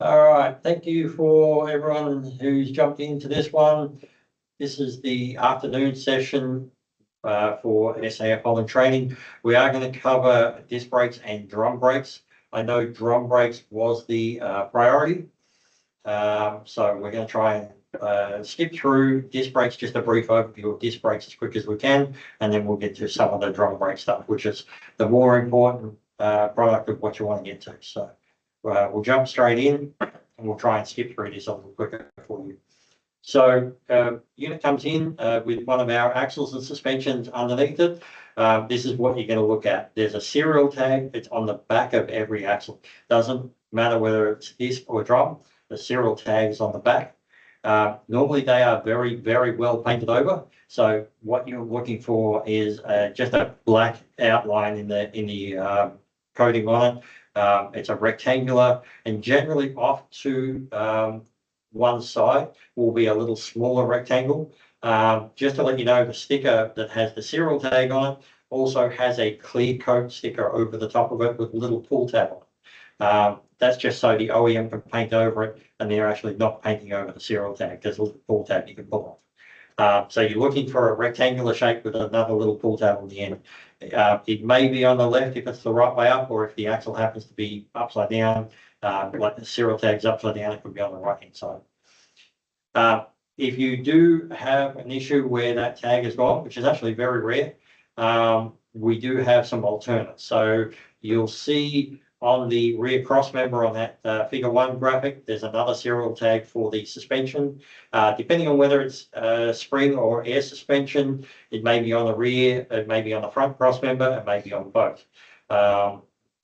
All right, thank you for everyone who's jumped into this one. This is the afternoon session for SAF-HOLLAND training. We are going to cover disc brakes and drum brakes. I know drum brakes was the priority, so we're going to try and skip through disc brakes, just a brief overview of disc brakes as quick as we can, and then we'll get to some of the drum brake stuff, which is the more important product of what you want to get to. So we'll jump straight in and we'll try and skip through this a little quicker for you. So unit comes in with one of our axles and suspensions underneath it. This is what you're going to look at. There's a serial tag. It's on the back of every axle. Doesn't matter whether it's disc or drum. The serial tag is on the back. Normally they are very, very well painted over. So what you're looking for is just a black outline in the coating on it. It's a rectangular, and generally off to one side will be a little smaller rectangle. Just to let you know, the sticker that has the serial tag on it also has a clear coat sticker over the top of it with a little pull tab on it. That's just so the OEM can paint over it, and they're actually not painting over the serial tag. There's a little pull tab you can pull off. So you're looking for a rectangular shape with another little pull tab on the end. It may be on the left if it's the right way up, or if the axle happens to be upside down, like the serial tag's upside down, it could be on the right hand side. If you do have an issue where that tag is gone, which is actually very rare, we do have some alternates. So you'll see on the rear cross member on that figure 1 graphic, there's another serial tag for the suspension. Depending on whether it's spring or air suspension, it may be on the rear, it may be on the front cross member, it may be on both,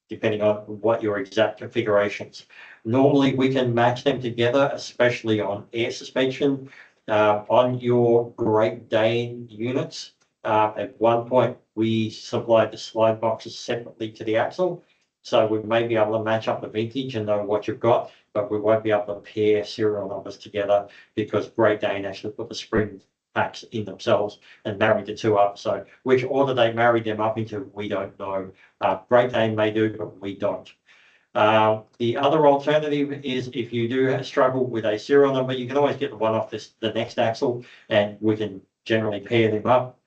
depending on what your exact configurations. Normally we can match them together, especially on air suspension. On your Great Dane units, at one point we supplied the slide boxes separately to the axle. So we may be able to match up the vintage and know what you've got, but we won't be able to pair serial numbers together because Great Dane actually put the spring packs in themselves and married the two up. So which order they married them up into, we don't know. Great Dane may do, but we don't. The other alternative is if you do struggle with a serial number, you can always get the one off the next axle, and we can generally pair them up.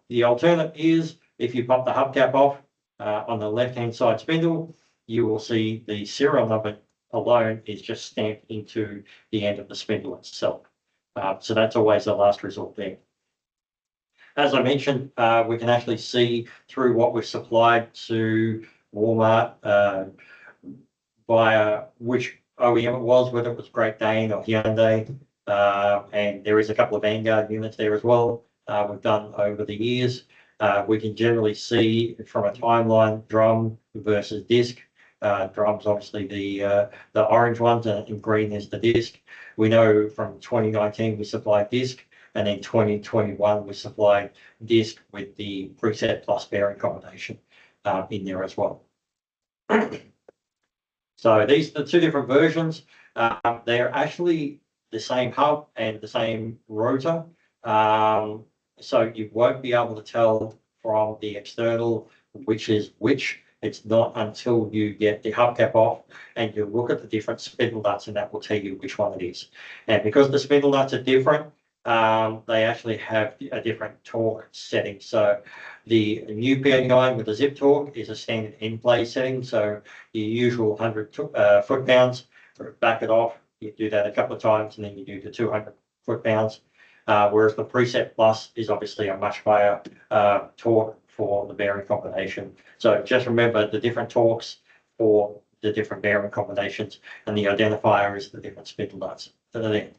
The alternate is if you pop the hubcap off, on the left-hand side spindle, you will see the serial number alone is just stamped into the end of the spindle itself. So that's always the last resort there. As I mentioned, we can actually see through what we've supplied to Walmart via which OEM it was, whether it was Great Dane or Hyundai, and there is a couple of Vanguard units there as well. We've done over the years. We can generally see from a timeline drum versus disc. Drum's obviously the orange ones, and green is the disc. We know from 2019 we supplied disc, and in 2021 we supplied disc with the preset plus bearing combination in there as well. So these are the two different versions. They're actually the same hub and the same rotor. So you won't be able to tell from the external which is which. It's not until you get the hubcap off and you look at the different spindle nuts, and that will tell you which one it is. And because the spindle nuts are different, they actually have a different torque setting. So the new PA9 with the zip torque is a standard in-play setting. So your usual 100 foot-pounds, back it off. You do that a couple of times, and then you do the 200 foot-pounds. Whereas the preset plus is obviously a much higher torque for the bearing combination. So just remember the different torques for the different bearing combinations, and the identifier is the different spindle nuts that are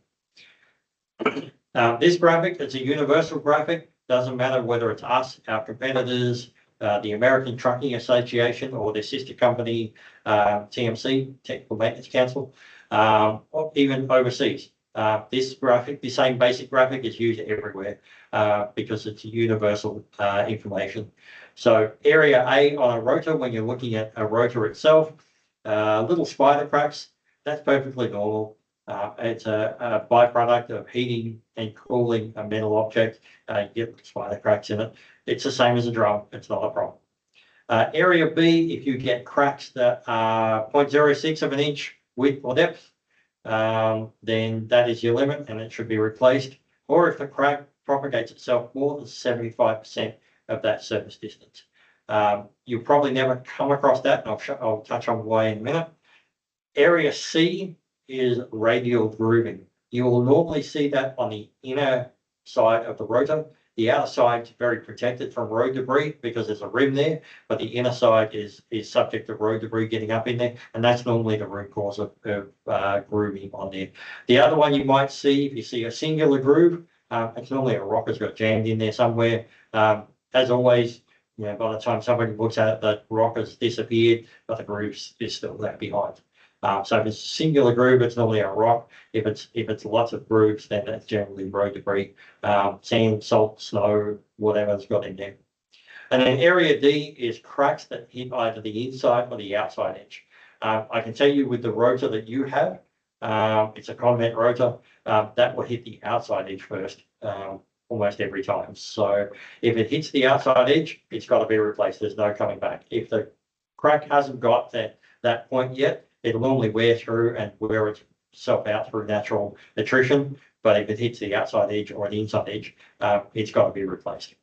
there. This graphic, it's a universal graphic. Doesn't matter whether it's us, our competitors, the American Trucking Association, or their sister company, TMC, Technical Maintenance Council, or even overseas. This graphic, the same basic graphic, is used everywhere because it's universal information. So area A on a rotor, when you're looking at a rotor itself, little spider cracks, that's perfectly normal. It's a byproduct of heating and cooling a metal object. You get spider cracks in it. It's the same as a drum. It's not a problem. Area B, if you get cracks that are 0.06 of an inch width or depth, then that is your limit and it should be replaced. Or if the crack propagates itself more than 75% of that surface distance. You'll probably never come across that, and I'll touch on why in a minute. Area C is radial grooving. You will normally see that on the inner side of the rotor. The outer side is very protected from road debris because there's a rim there, but the inner side is subject to road debris getting up in there, and that's normally the root cause of grooving on there. The other one you might see, if you see a singular groove, it's normally a rock has got jammed in there somewhere. As always, by the time somebody looks at it, the rock has disappeared, but the groove is still left behind. So if it's a singular groove, it's normally a rock. If it's lots of grooves, then that's generally road debris, sand, salt, snow, whatever's got in there. And then area D is cracks that hit either the inside or the outside edge. I can tell you with the rotor that you have, it's a convent rotor, that will hit the outside edge first, almost every time. So if it hits the outside edge, it's got to be replaced. There's no coming back. If the crack hasn't got that point yet, it'll normally wear through and wear itself out through natural attrition. But if it hits the outside edge or the inside edge, it's got to be replaced.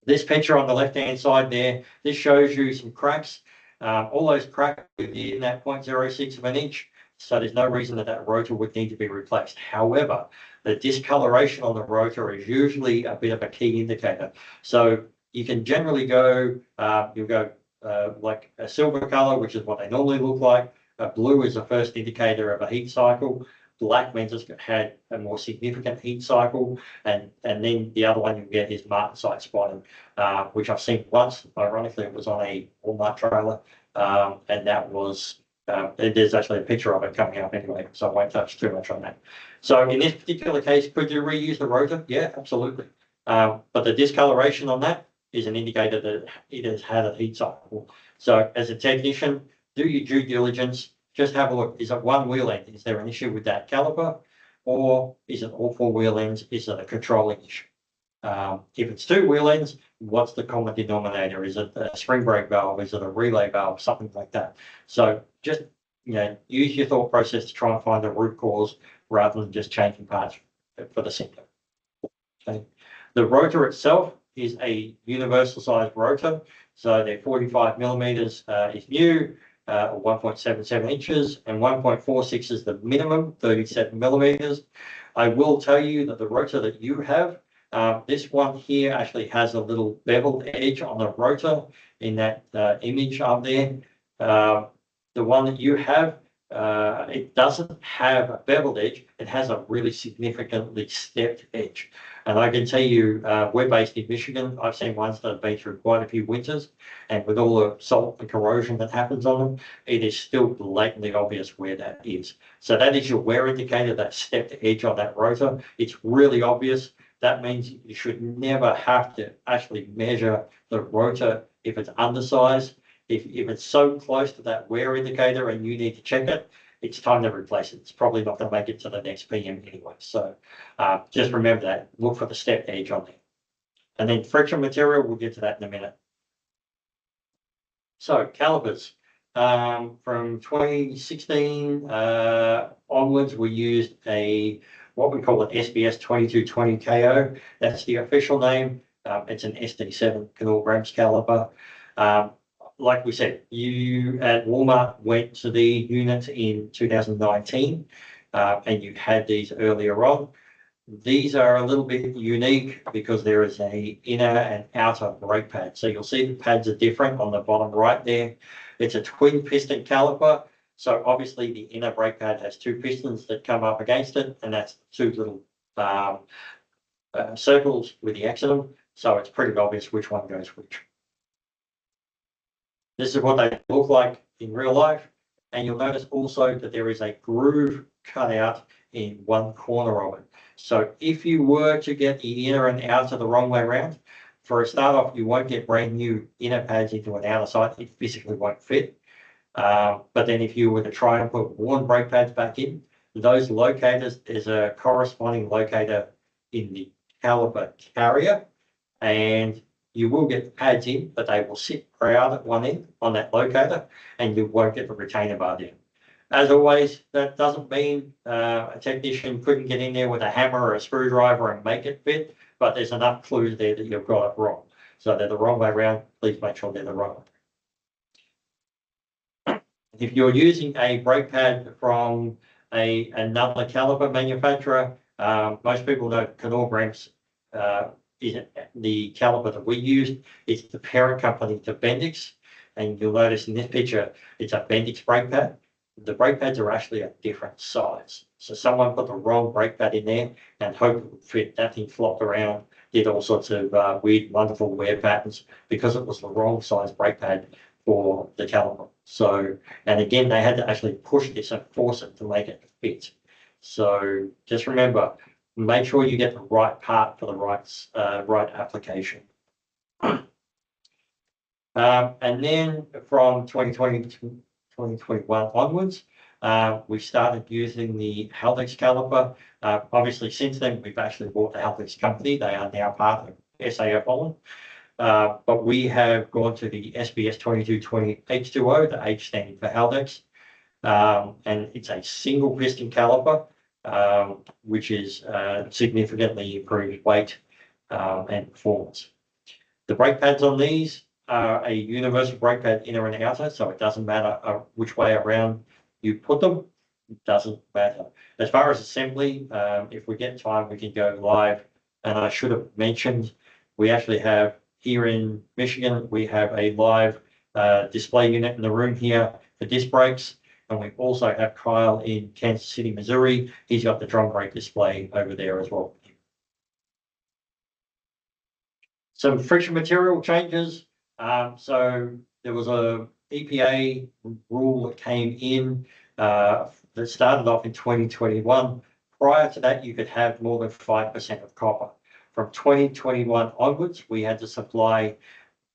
This picture on the left-hand side there, this shows you some cracks. All those cracks within that 0.06 of an inch. So there's no reason that rotor would need to be replaced. However, the discoloration on the rotor is usually a bit of a key indicator. So you can generally go, you'll go like a silver color, which is what they normally look like. Blue is the first indicator of a heat cycle. Black means it's had a more significant heat cycle. And then the other one you get is martensite spotting, which I've seen once. Ironically, it was on a Walmart trailer. And that was, there's actually a picture of it coming up anyway, so I won't touch too much on that. So in this particular case, could you reuse the rotor? Yeah, absolutely. But the discoloration on that is an indicator that it has had a heat cycle. So as a technician, do your due diligence. Just have a look. Is it one wheel end? Is there an issue with that caliper? Or is it all four wheel ends? Is it a controlling issue? If it's two wheel ends, what's the common denominator? Is it a spring brake valve? Is it a relay valve? Something like that. So just use your thought process to try and find the root cause rather than just changing parts for the symptom. Okay. The rotor itself is a universal size rotor. So they're 45 millimeters is new, 1.77 inches, and 1.46 is the minimum, 37 millimeters. I will tell you that the rotor that you have, this one here actually has a little beveled edge on the rotor in that image up there. The one that you have, it doesn't have a beveled edge. It has a really significantly stepped edge. And I can tell you, we're based in Michigan. I've seen ones that have been through quite a few winters, and with all the salt and corrosion that happens on them, it is still blatantly obvious where that is. So that is your wear indicator, that stepped edge on that rotor. It's really obvious. That means you should never have to actually measure the rotor if it's undersized. If it's so close to that wear indicator and you need to check it, it's time to replace it. It's probably not going to make it to the next PM anyway. So just remember that. Look for the stepped edge on there. And then friction material, we'll get to that in a minute. So calipers. From 2016 onwards, we used what we call an SBS 2220 KO. That's the official name. It's an SD7 kilograms caliper. Like we said, you at Walmart went to the unit in 2019, and you had these earlier on. These are a little bit unique because there is a inner and outer brake pad. So you'll see the pads are different on the bottom right there. It's a twin piston caliper. So obviously the inner brake pad has two pistons that come up against it, and that's two little circles with the accident. So it's pretty obvious which one goes which. This is what they look like in real life. And you'll notice also that there is a groove cut out in one corner of it. So if you were to get the inner and outer the wrong way around, for a start off, you won't get brand new inner pads into an outer side. It physically won't fit. But then if you were to try and put worn brake pads back in, those locators, there's a corresponding locator in the caliper carrier. And you will get the pads in, but they will sit proud at one end on that locator, and you won't get the retainer bar there. As always, that doesn't mean a technician couldn't get in there with a hammer or a screwdriver and make it fit, but there's enough clues there that you've got it wrong. So they're the wrong way around. Please make sure they're the right way. If you're using a brake pad from another caliper manufacturer, most people know kilograms isn't the caliper that we used. It's the parent company to Bendix, and you'll notice in this picture it's a Bendix brake pad. The brake pads are actually a different size. So someone put the wrong brake pad in there and hoped it would fit. That thing flopped around, did all sorts of weird, wonderful wear patterns because it was the wrong size brake pad for the caliper. So, and again, they had to actually push this and force it to make it fit. So just remember, make sure you get the right part for the right application. And then from 2020 to 2021 onwards, we started using the Haldex caliper. Obviously, since then, we've actually bought the Haldex company. They are now part of SAF-HOLLAND. But we have gone to the SBS 2220 H2O, the H standing for Haldex. And it's a single piston caliper, which is significantly improved weight and performance. The brake pads on these are a universal brake pad inner and outer, so it doesn't matter which way around you put them. It doesn't matter. As far as assembly, if we get time, we can go live. And I should have mentioned, we actually have here in Michigan, we have a live display unit in the room here for disc brakes. And we also have Kyle in Kansas City, Missouri. He's got the drum brake display over there as well. Some friction material changes. So there was a EPA rule that came in that started off in 2021. Prior to that, you could have more than 5% of copper. From 2021 onwards, we had to supply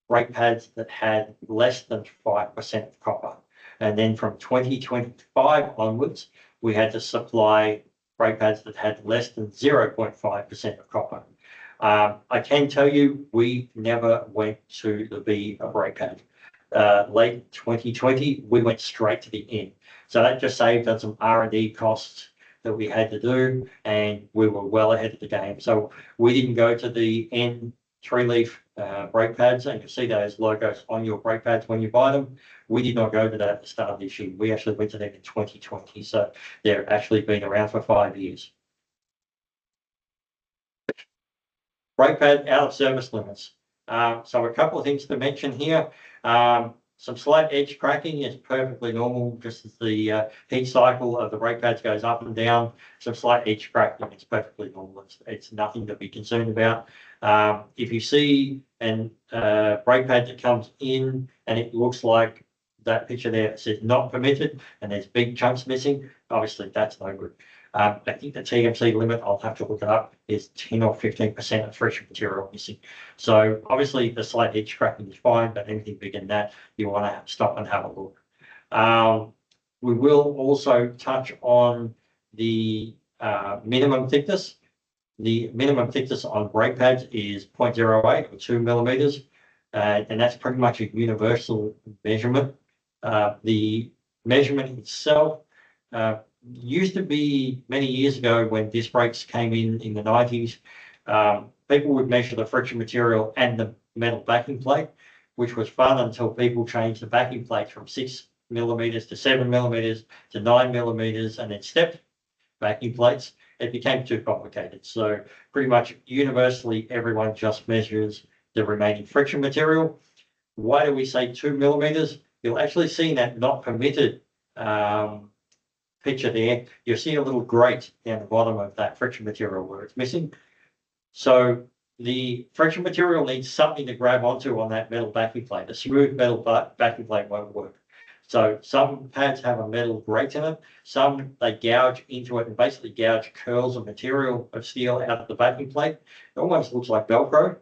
brake pads that had less than 5% of copper. And then from 2025 onwards, we had to supply brake pads that had less than 0.5% of copper. I can tell you, we never went to the B of brake pad. Late 2020, we went straight to the N. So that just saved us some R&D costs that we had to do, and we were well ahead of the game. So we didn't go to the N 3-leaf brake pads, and you'll see those logos on your brake pads when you buy them. We did not go to that at the start of this year. We actually went to them in 2020, so they're actually been around for 5 years. Brake pad out of service limits. So a couple of things to mention here. Some slight edge cracking is perfectly normal, just as the heat cycle of the brake pads goes up and down. Some slight edge cracking is perfectly normal. It's nothing to be concerned about. If you see a brake pad that comes in and it looks like that picture there, it says not permitted and there's big chunks missing, obviously that's no good. I think the TMC limit, I'll have to look it up, is 10 or 15% of friction material missing. So obviously the slight edge cracking is fine, but anything bigger than that, you want to stop and have a look. We will also touch on the minimum thickness. The minimum thickness on brake pads is 0.08 or 2 millimeters, and that's pretty much a universal measurement. The measurement itself used to be many years ago when disc brakes came in the 90s. People would measure the friction material and the metal backing plate, which was fun until people changed the backing plate from 6 millimeters to 7 millimeters to 9 millimeters and then stepped backing plates. It became too complicated. So pretty much universally, everyone just measures the remaining friction material. Why do we say 2 millimeters? You'll actually see that not permitted picture there. You'll see a little grate down the bottom of that friction material where it's missing. So the friction material needs something to grab onto on that metal backing plate. A smooth metal backing plate won't work. So some pads have a metal grate in it. Some they gouge into it and basically gouge curls of material of steel out of the backing plate. It almost looks like Velcro.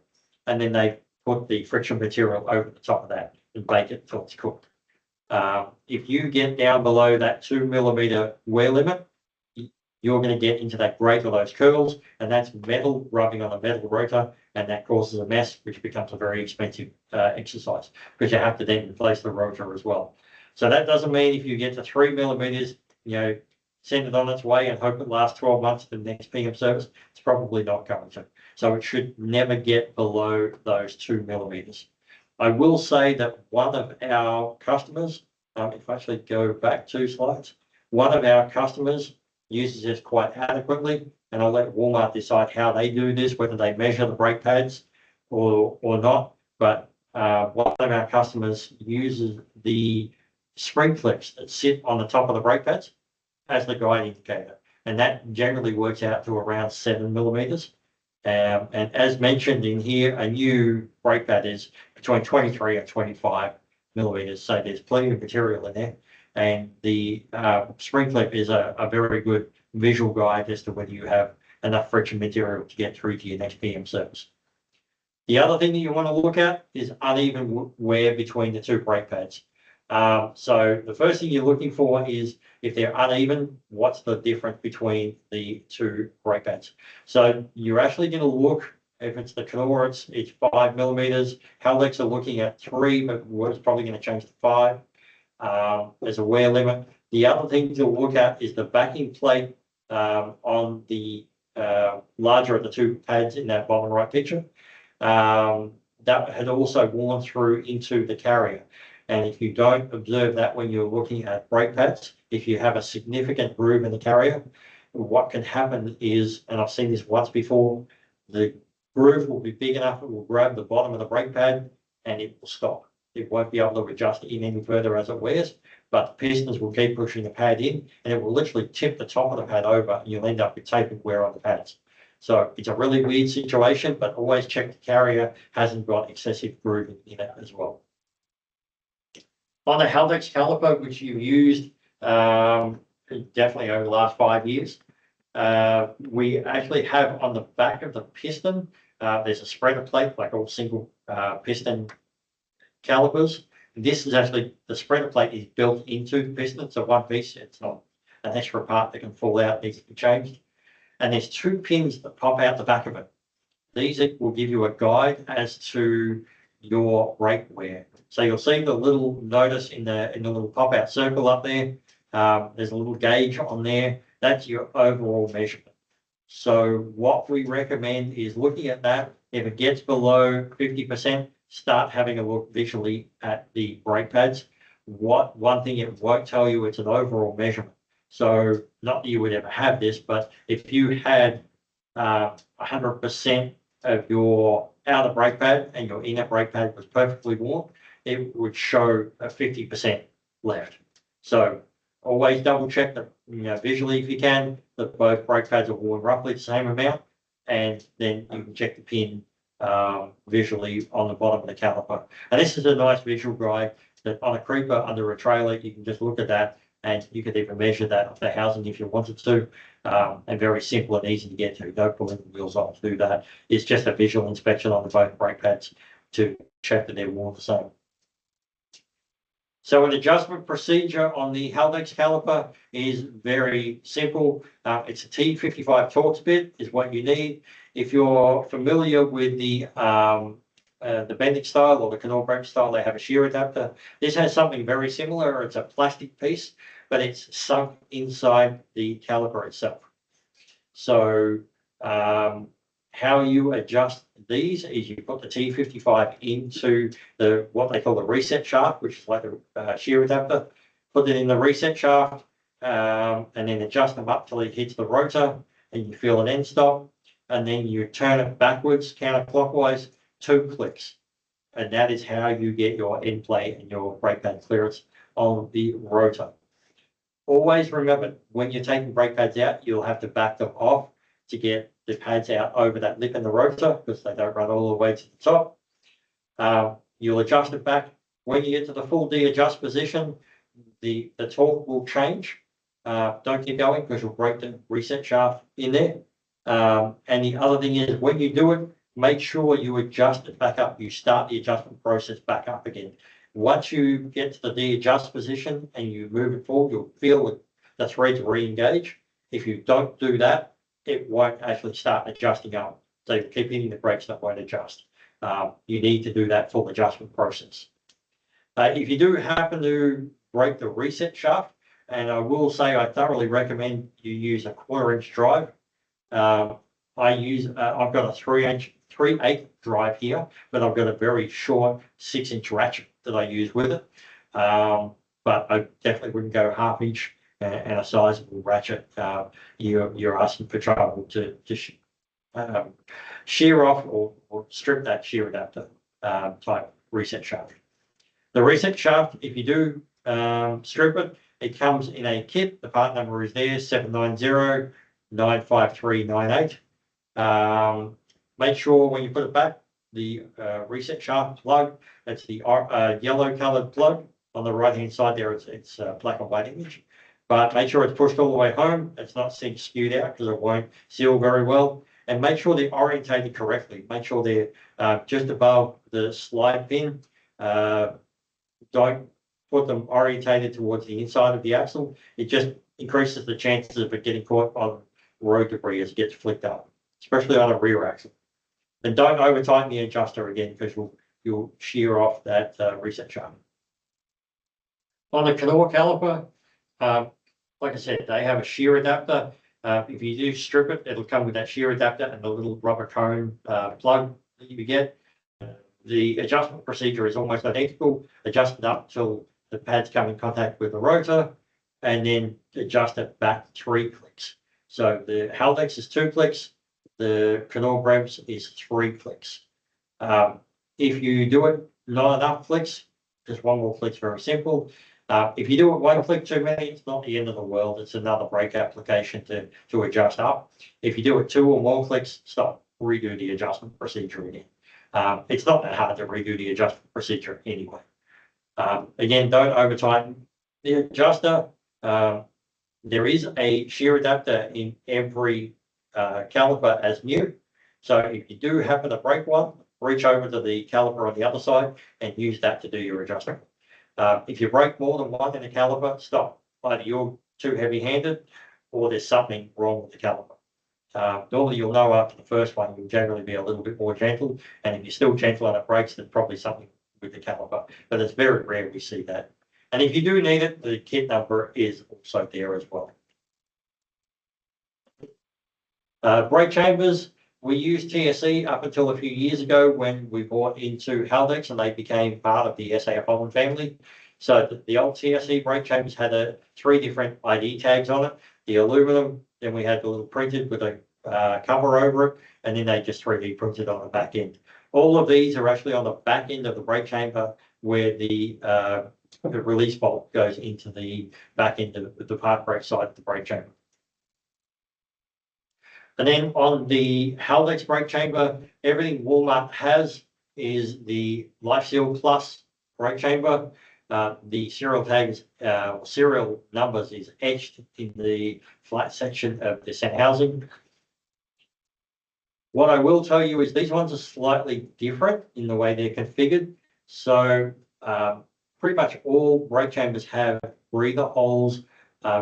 And then they put the friction material over the top of that and bake it until it's cooked. If you get down below that 2 millimeter wear limit, you're going to get into that grate of those curls, and that's metal rubbing on a metal rotor, and that causes a mess, which becomes a very expensive exercise because you have to then replace the rotor as well. So that doesn't mean if you get to 3 millimeters, send it on its way and hope it lasts 12 months to the next PM service. It's probably not going to. So it should never get below those 2 millimeters. I will say that one of our customers, if I actually go back 2 slides, one of our customers uses this quite adequately, and I'll let Walmart decide how they do this, whether they measure the brake pads or not. But one of our customers uses the spring clips that sit on the top of the brake pads as the guide indicator, and that generally works out to around 7 millimeters. And as mentioned in here, a new brake pad is between 23 and 25 millimeters, so there's plenty of material in there. And the spring clip is a very good visual guide as to whether you have enough friction material to get through to your next PM service. The other thing that you want to look at is uneven wear between the 2 brake pads. So the first thing you're looking for is if they're uneven, what's the difference between the 2 brake pads? So you're actually going to look, if it's the Knorr, it's 5 millimeters. Haldex are looking at 3, but it's probably going to change to 5. There's a wear limit. The other thing to look at is the backing plate on the larger of the 2 pads in that bottom right picture. That had also worn through into the carrier. And if you don't observe that when you're looking at brake pads, if you have a significant groove in the carrier, what can happen is, and I've seen this once before, the groove will be big enough, it will grab the bottom of the brake pad and it will stop. It won't be able to adjust in any further as it wears, but the pistons will keep pushing the pad in and it will literally tip the top of the pad over and you'll end up with tapered wear on the pads. So it's a really weird situation, but always check the carrier hasn't got excessive grooving in it as well. On the Haldex caliper, which you've used definitely over the last 5 years, we actually have on the back of the piston, there's a spreader plate like all single piston calipers. This is actually, the spreader plate is built into the piston. It's a one piece. It's not an extra part that can fall out, needs to be changed. And there's 2 pins that pop out the back of it. These will give you a guide as to your brake wear. So you'll see the little notice in the little pop-out circle up there. There's a little gauge on there. That's your overall measurement. So what we recommend is looking at that. If it gets below 50%, start having a look visually at the brake pads. One thing it won't tell you, it's an overall measurement. So not that you would ever have this, but if you had 100% of your outer brake pad and your inner brake pad was perfectly worn, it would show a 50% left. So always double check that, visually if you can, that both brake pads are worn roughly the same amount, and then you can check the pin visually on the bottom of the caliper. And this is a nice visual guide that on a creeper under a trailer, you can just look at that and you could even measure that off the housing if you wanted to, and very simple and easy to get to. No pulling the wheels off to do that. It's just a visual inspection on the both brake pads to check that they're worn the same. So an adjustment procedure on the Haldex caliper is very simple. It's a T55 Torx bit is what you need. If you're familiar with the Bendix style or the Knorr brake style, they have a shear adapter. This has something very similar. It's a plastic piece, but it's sunk inside the caliper itself. So how you adjust these is you put the T55 into what they call the reset shaft, which is like a shear adapter. Put it in the reset shaft and then adjust them up till it hits the rotor and you feel an end stop. And then you turn it backwards counterclockwise 2 clicks. And that is how you get your end plate and your brake pad clearance on the rotor. Always remember, when you're taking brake pads out, you'll have to back them off to get the pads out over that lip in the rotor because they don't run all the way to the top. You'll adjust it back. When you get to the full de-adjust position, the torque will change. Don't keep going because you'll break the reset shaft in there. And the other thing is when you do it, make sure you adjust it back up. You start the adjustment process back up again. Once you get to the de-adjust position and you move it forward, you'll feel the threads re-engage If you don't do that, it won't actually start adjusting up. So you keep hitting the brakes, that won't adjust. You need to do that full adjustment process. If you do happen to break the reset shaft, and I will say I thoroughly recommend you use a 1/4 inch drive. I've got a 3/8 drive here, but I've got a very short 6-inch ratchet that I use with it. But I definitely wouldn't go 1/2 inch and a sizable ratchet. You're asking for trouble to shear off or strip that shear adapter type reset shaft. The reset shaft, if you do strip it, it comes in a kit. The part number is there, 790-95398. Make sure when you put it back, the reset shaft plug, that's the yellow colored plug. On the right hand side there, it's black and white image. But make sure it's pushed all the way home. It's not skewed out because it won't seal very well. And make sure they're orientated correctly. Make sure they're just above the slide pin. Don't put them orientated towards the inside of the axle. It just increases the chances of it getting caught on road debris as it gets flicked up, especially on a rear axle. And don't over tighten the adjuster again because you'll shear off that reset shaft. On the Knorr caliper, like I said, they have a shear adapter. If you do strip it, it'll come with that shear adapter and the little rubber cone plug that you get. The adjustment procedure is almost identical. Adjust it up till the pads come in contact with the rotor, and then adjust it back 3 clicks. So the Haldex is 2 clicks. The Knorr Bremse is 3 clicks. If you do it not enough clicks, just 1 more click is very simple. If you do it 1 click too many, it's not the end of the world. It's another brake application to adjust up. If you do it 2 or more clicks, stop, redo the adjustment procedure again. It's not that hard to redo the adjustment procedure anyway. Again, don't over tighten the adjuster. There is a shear adapter in every caliper as new. So if you do happen to break one, reach over to the caliper on the other side and use that to do your adjustment. If you break more than one in a caliper, stop. Either you're too heavy-handed or there's something wrong with the caliper. Normally you'll know after the first one, you'll generally be a little bit more gentle. And if you're still gentle and it breaks, then probably something with the caliper. But it's very rare we see that. And if you do need it, the kit number is also there as well. Brake chambers, we used TSE up until a few years ago when we bought into Haldex and they became part of the SAF-HOLLAND family. So the old TSE brake chambers had 3 different ID tags on it. The aluminum, then we had the little printed with a cover over it, and then they just 3D printed on the back end. All of these are actually on the back end of the brake chamber where the release bolt goes into the back end of the park brake side of the brake chamber. And then on the Haldex brake chamber, everything Walmart has is the LifeSeal Plus brake chamber. The serial tags, serial numbers is etched in the flat section of the center housing. What I will tell you is these ones are slightly different in the way they're configured. So pretty much all brake chambers have breather holes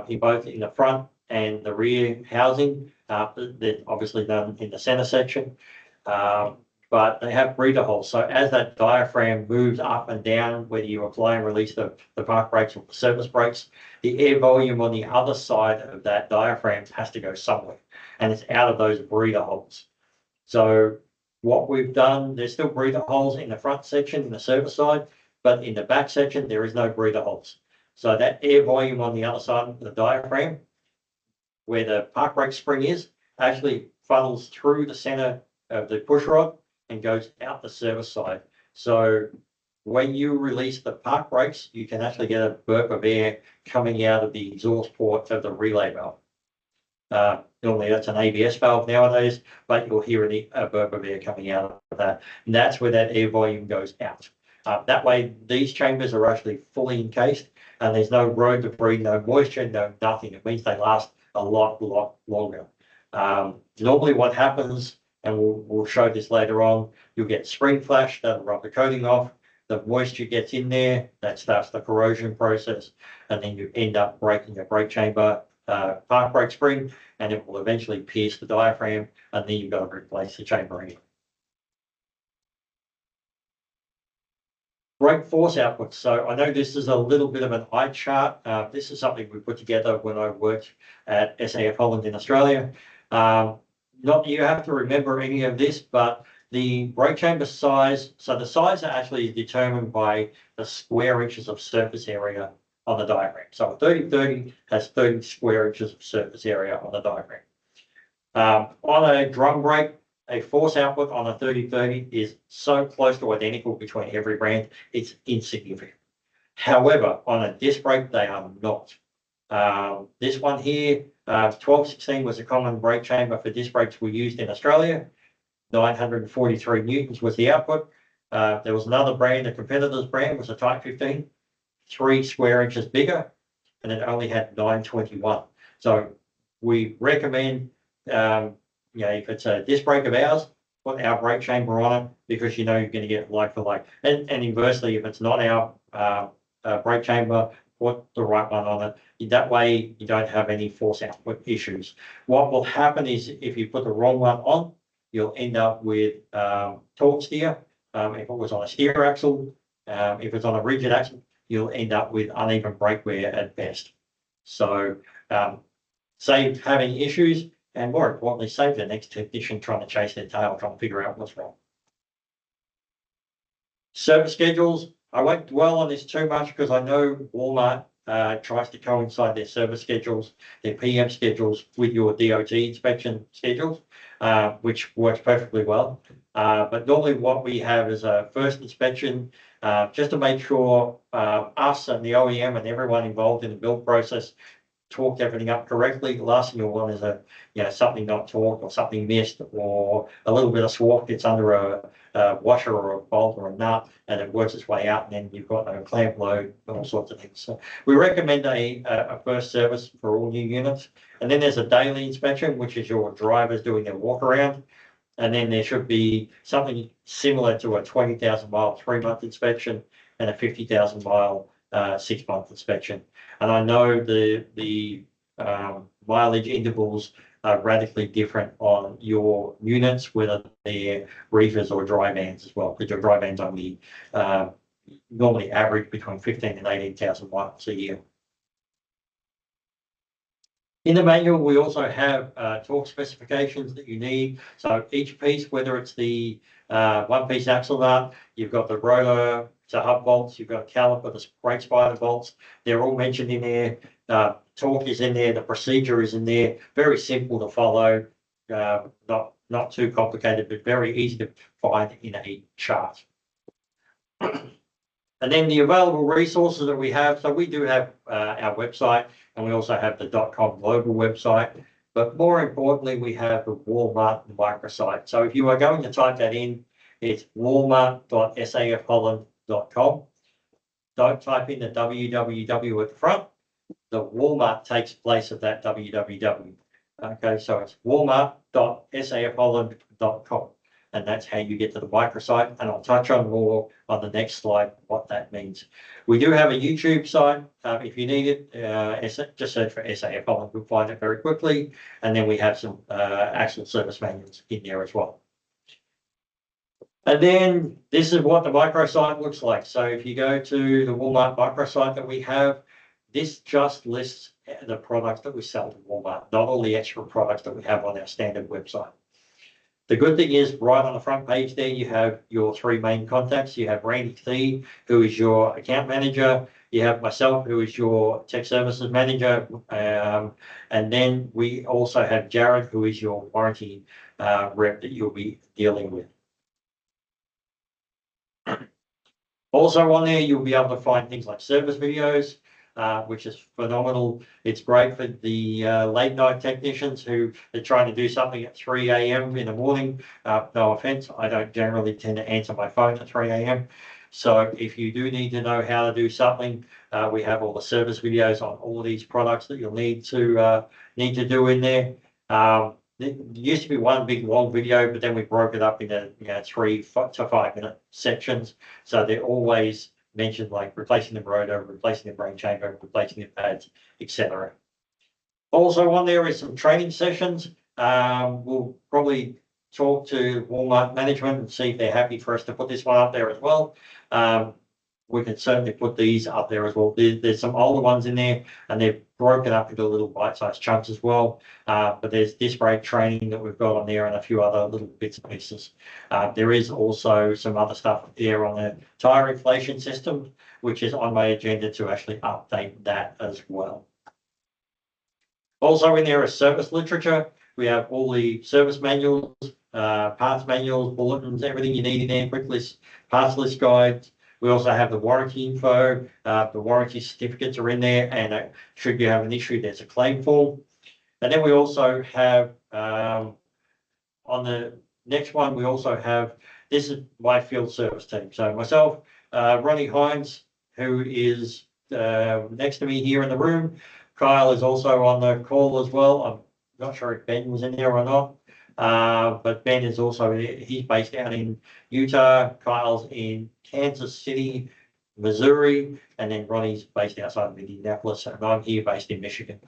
in both in the front and the rear housing. They're obviously done in the center section, but they have breather holes. So as that diaphragm moves up and down, whether you apply and release the park brakes or the surface brakes, the air volume on the other side of that diaphragm has to go somewhere, and it's out of those breather holes. So what we've done, there's still breather holes in the front section, in the service side, but in the back section, there is no breather holes. So that air volume on the other side of the diaphragm, where the park brake spring is, actually funnels through the center of the push rod and goes out the service side. So when you release the park brakes, you can actually get a burp of air coming out of the exhaust port of the relay valve. Normally that's an ABS valve nowadays, but you'll hear a burp of air coming out of that. And that's where that air volume goes out. That way, these chambers are actually fully encased and there's no road debris, no moisture, no nothing. It means they last a lot longer. Normally what happens, and we'll show this later on, you'll get spring flash, that'll rub the coating off, the moisture gets in there, that starts the corrosion process, and then you end up breaking a brake chamber park brake spring, and it will eventually pierce the diaphragm, and then you've got to replace the chamber. Brake force output. So I know this is a little bit of an eye chart. This is something we put together when I worked at SAF-HOLLAND in Australia. Not that you have to remember any of this, but the brake chamber size, so the size are actually determined by the square inches of surface area on the diagram. So a 30-30 has 30 square inches of surface area on the diagram. On a drum brake, a force output on a 30-30 is so close to identical between every brand, it's insignificant. However, on a disc brake, they are not. This one here, 1216 was a common brake chamber for disc brakes we used in Australia. 943 newtons was the output. There was another brand, a competitor's brand, was a Type 15, 3 square inches bigger, and it only had 921. So we recommend, if it's a disc brake of ours, put our brake chamber on it, because you know you're going to get like for like. And inversely, if it's not our brake chamber, put the right one on it. That way you don't have any force output issues. What will happen is if you put the wrong one on, you'll end up with torque steer. If it was on a steer axle, if it's on a rigid axle, you'll end up with uneven brake wear at best. So save having issues, and more importantly, save the next technician trying to chase their tail, trying to figure out what's wrong. Service schedules. I won't dwell on this too much because I know Walmart tries to coincide their service schedules, their PM schedules with your DOT inspection schedules, which works perfectly well. But normally what we have is a first inspection, just to make sure us and the OEM and everyone involved in the build process torqued everything up correctly. The last thing you want is something not torqued or something missed, or a little bit of swarf gets under a washer or a bolt or a nut and it works its way out, and then you've got a clamp load and all sorts of things. So we recommend a first service for all new units. And then there's a daily inspection, which is your drivers doing their walk around. And then there should be something similar to a 20,000 mile 3-month inspection and a 50,000 mile 6-month inspection. And I know the mileage intervals are radically different on your units, whether they're reefers or dry vans as well, because your dry vans only normally average between 15 and 18,000 miles a year. In the manual, we also have torque specifications that you need. So each piece, whether it's the one-piece axle nut, you've got the rotor, the hub bolts, you've got a caliper, the brake spider bolts, they're all mentioned in there. Torque is in there, the procedure is in there. Very simple to follow, not too complicated, but very easy to find in a chart. And then the available resources that we have. So we do have our website, and we also have the .com global website. But more importantly, we have the Walmart microsite. So if you are going to type that in, it's walmart.safholland.com. Don't type in the www at the front. The Walmart takes place of that www. Okay, so it's walmart.safholland.com. And that's how you get to the microsite. And I'll touch on more on the next slide what that means. We do have a YouTube site. If you need it, just search for SAF-HOLLAND. You'll find it very quickly. And then we have some actual service manuals in there as well. And then this is what the microsite looks like. So if you go to the Walmart microsite that we have, this just lists the products that we sell to Walmart, not all the extra products that we have on our standard website. The good thing is, right on the front page there, you have your 3 main contacts. You have Randy T, who is your account manager. You have myself, who is your tech services manager. And then we also have Jared, who is your warranty rep that you'll be dealing with. Also on there, you'll be able to find things like service videos, which is phenomenal. It's great for the late night technicians who are trying to do something at 3 a.m. in the morning. No offense, I don't generally tend to answer my phone at 3 a.m. So if you do need to know how to do something, we have all the service videos on all of these products that you'll need to do in there. It used to be one big long video, but then we broke it up into 3 to 5 minute sections. So they're always mentioned, like replacing the rotor, replacing the brake chamber, replacing the pads, etc. Also on there is some training sessions. We'll probably talk to Walmart management and see if they're happy for us to put this one up there as well. We can certainly put these up there as well. There's some older ones in there and they're broken up into little bite-sized chunks as well. But there's disc brake training that we've got on there and a few other little bits and pieces. There is also some other stuff there on the tire inflation system, which is on my agenda to actually update that as well. Also in there is service literature. We have all the service manuals, parts manuals, bulletins, everything you need in there, quick list, parts list guides. We also have the warranty info. The warranty certificates are in there, and should you have an issue, there's a claim form. And then we also have, on the next one, we also have, this is my field service team. So myself, Ronnie Hines, who is next to me here in the room. Kyle is also on the call as well. I'm not sure if Ben was in there or not. But Ben is also, he's based out in Utah. Kyle's in Kansas City, Missouri, and then Ronnie's based outside of Indianapolis, and I'm here based in Michigan.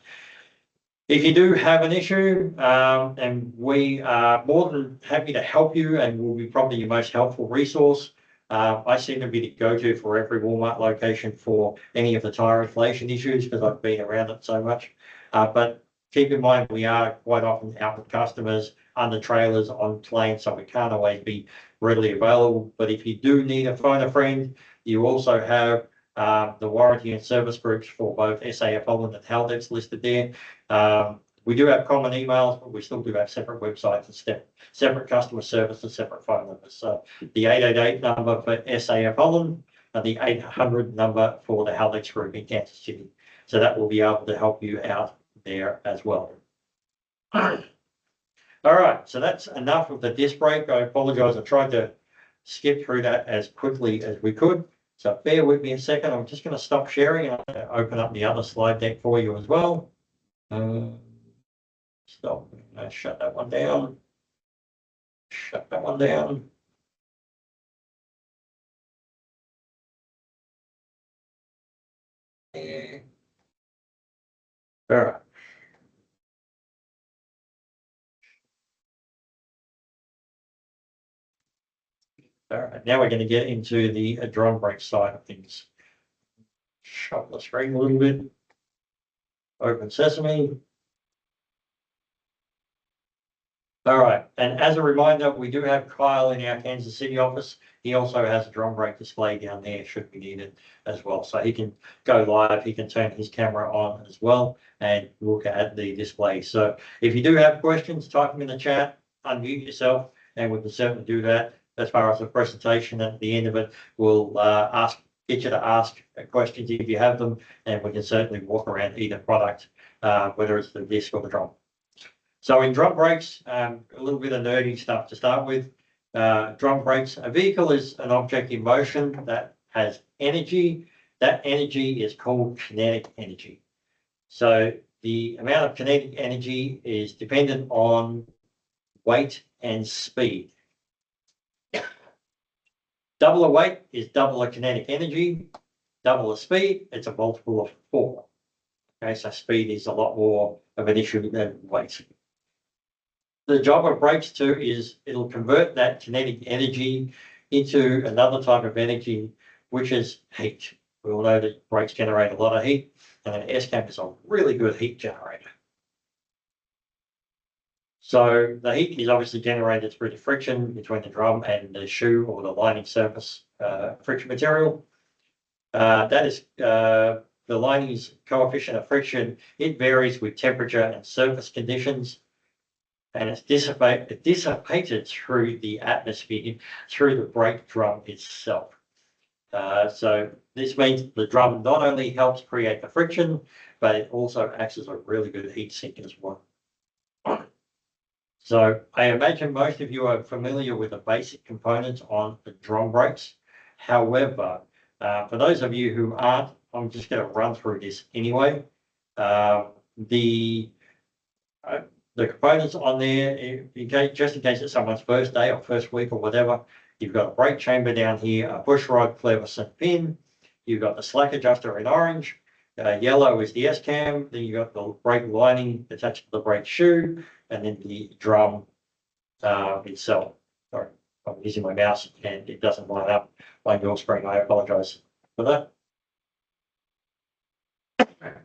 If you do have an issue, and we are more than happy to help you, and will be probably your most helpful resource. I seem to be the go-to for every Walmart location for any of the tire inflation issues because I've been around it so much. But keep in mind, we are quite often out with customers under trailers on planes, so we can't always be readily available. But if you do need to phone a friend, you also have the warranty and service groups for both SAF-HOLLAND and Haldex listed there. We do have common emails, but we still do have separate websites and separate customer service and separate phone numbers. So the 888 number for SAF-HOLLAND and the 800 number for the Haldex group in Kansas City. So that will be able to help you out there as well. All right, so that's enough of the disc brake. I apologize. I tried to skip through that as quickly as we could. So bear with me a second. I'm just going to stop sharing and I'm going to open up the other slide deck for you as well. Stop. Shut that one down. Shut that one down. Yeah. All right. All right, now we're going to get into the drum brake side of things. Shut the screen a little bit. Open sesame. All right, and as a reminder, we do have Kyle in our Kansas City office. He also has a drum brake display down there should we need it as well. So he can go live, he can turn his camera on as well and look at the display. So if you do have questions, type them in the chat, unmute yourself, and we can certainly do that. As far as the presentation at the end of it, we'll get you to ask questions if you have them, and we can certainly walk around either product, whether it's the disc or the drum. So in drum brakes, a little bit of nerdy stuff to start with. Drum brakes, a vehicle is an object in motion that has energy. That energy is called kinetic energy. So the amount of kinetic energy is dependent on weight and speed. Double the weight is double the kinetic energy. Double the speed, it's a multiple of 4. Okay, so speed is a lot more of an issue than weight. The job of brakes too is it'll convert that kinetic energy into another type of energy, which is heat. We all know that brakes generate a lot of heat, and an S-cam is a really good heat generator. So the heat is obviously generated through the friction between the drum and the shoe or the lining surface friction material. That is the lining's coefficient of friction. It varies with temperature and surface conditions. And it's dissipated through the atmosphere, through the brake drum itself. So this means the drum not only helps create the friction, but it also acts as a really good heat sink as well. So I imagine most of you are familiar with the basic components on the drum brakes. However, for those of you who aren't, I'm just going to run through this anyway. The components on there, just in case it's someone's first day or first week or whatever, you've got a brake chamber down here, a push rod, clevis and pin. You've got the slack adjuster in orange. yellow is the S-cam, then you got the brake lining attached to the brake shoe, and then the drum itself. Sorry, I'm using my mouse and it doesn't line up on your screen. I apologize for that.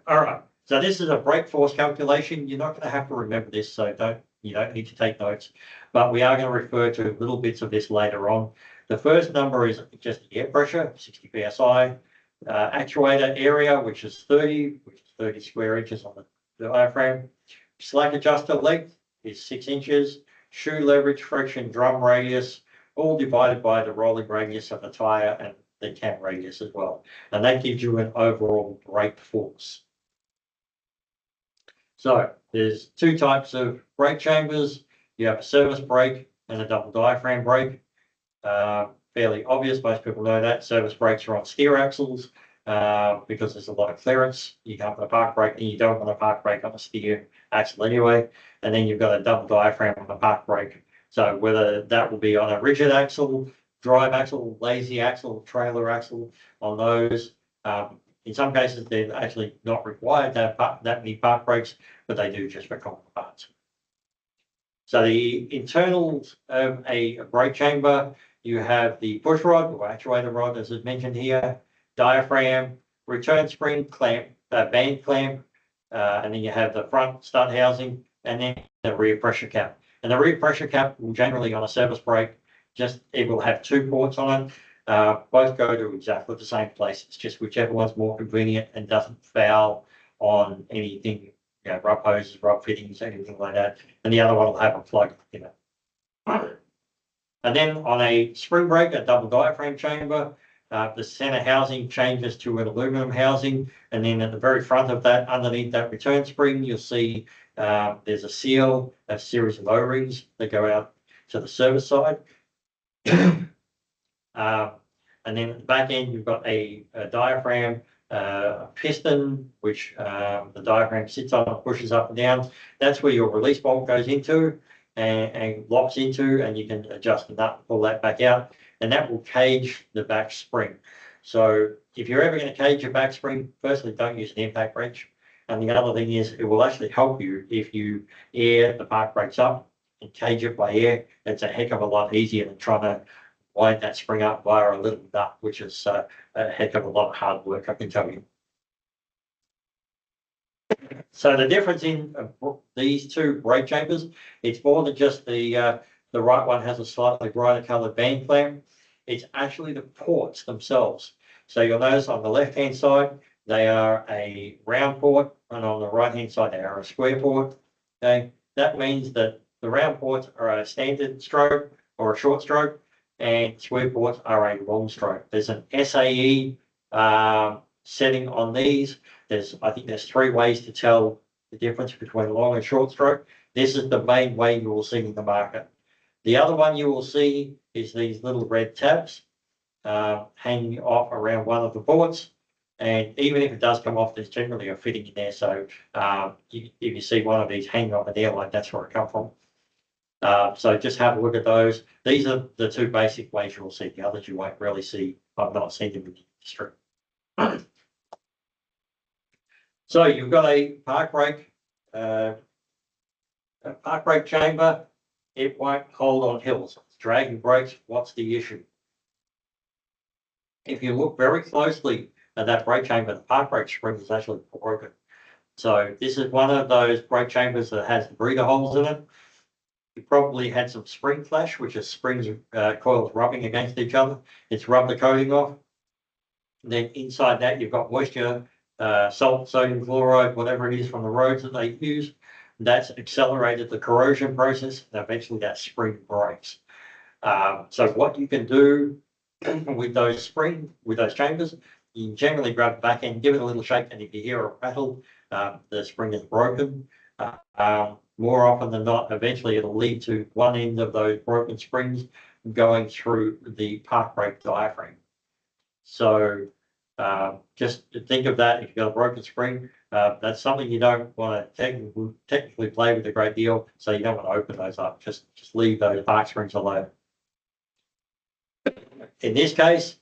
All right, so this is a brake force calculation. You're not going to have to remember this, so you don't need to take notes, but we are going to refer to little bits of this later on. The first number is just air pressure, 60 psi. Actuator area, which is 30 square inches on the diaphragm. Slack adjuster length is 6 inches. Shoe leverage, friction, drum radius, all divided by the rolling radius of the tire and the cam radius as well. And that gives you an overall brake force. So there's two types of brake chambers. You have a service brake and a double diaphragm brake. Fairly obvious, most people know that. Service brakes are on steer axles because there's a lot of clearance. You can't put a park brake and you don't want a park brake on a steer axle anyway. And then you've got a double diaphragm on a park brake. So whether that will be on a rigid axle, drive axle, lazy axle, trailer axle, on those. In some cases, they're actually not required to have that many park brakes, but they do just for common parts. So the internals of a brake chamber, you have the push rod or actuator rod, as is mentioned here, diaphragm, return spring clamp, band clamp, and then you have the front stud housing, and then the rear pressure cap. And the rear pressure cap will generally, on a service brake, it will have 2 ports on it. Both go to exactly the same place. It's just whichever one's more convenient and doesn't foul on anything, rub hoses, rub fittings, anything like that. And the other one will have a plug in it. And then on a spring brake, a double diaphragm chamber, the center housing changes to an aluminum housing. And then at the very front of that, underneath that return spring, you'll see there's a seal, a series of O-rings that go out to the service side. And then at the back end, you've got a diaphragm, a piston, which the diaphragm sits on and pushes up and down. That's where your release bolt goes into and locks into, and you can adjust the nut and pull that back out, and that will cage the back spring. So if you're ever going to cage your back spring, firstly, don't use an impact wrench. And the other thing is, it will actually help you if you air the park brakes up and cage it by air. It's a heck of a lot easier than trying to wind that spring up via a little nut, which is a heck of a lot of hard work, I can tell you. So the difference in these two brake chambers, it's more than just the right one has a slightly brighter coloured band clamp. It's actually the ports themselves. So you'll notice on the left-hand side, they are a round port, and on the right-hand side, they are a square port. Okay, that means that the round ports are a standard stroke or a short stroke, and square ports are a long stroke. There's an SAE setting on these. I think there's 3 ways to tell the difference between long and short stroke. This is the main way you will see in the market. The other one you will see is these little red tabs hanging off around one of the ports. And even if it does come off, there's generally a fitting in there. So if you see one of these hanging off an airline, that's where it comes from. So just have a look at those. These are the 2 basic ways you'll see. The others you won't really see. I've not seen them in the industry. So you've got a park brake chamber. It won't hold on hills. It's dragging brakes. What's the issue? If you look very closely at that brake chamber, the park brake spring is actually broken. So this is one of those brake chambers that has the breather holes in it. You probably had some spring flash, which is springs coils rubbing against each other. It's rubbed the coating off. And then inside that, you've got moisture, salt, sodium chloride, whatever it is from the roads that they use. That's accelerated the corrosion process, and eventually that spring breaks. So what you can do with those chambers, you can generally grab the back end, give it a little shake, and if you hear a rattle, the spring is broken. More often than not, eventually it'll lead to one end of those broken springs going through the park brake diaphragm. So just think of that. If you've got a broken spring, that's something you don't want to technically play with a great deal. So you don't want to open those up. Just leave those park springs alone. In this case,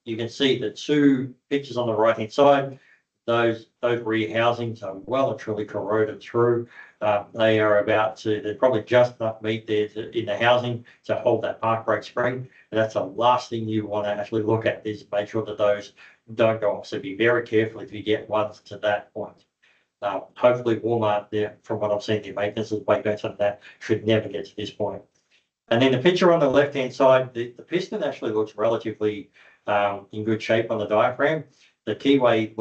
you can see the 2 pictures on the right-hand side. those rear housings are well and truly corroded through. They are there's probably just enough meat there in the housing to hold that park brake spring. And that's the last thing you want to actually look at, is make sure that those don't go off. So be very careful if you get ones to that point. Hopefully Walmart, there, from what I've seen, their maintenance is way better than that, should never get to this point. And then the picture on the left-hand side, the piston actually looks relatively in good shape on the diaphragm. The keyway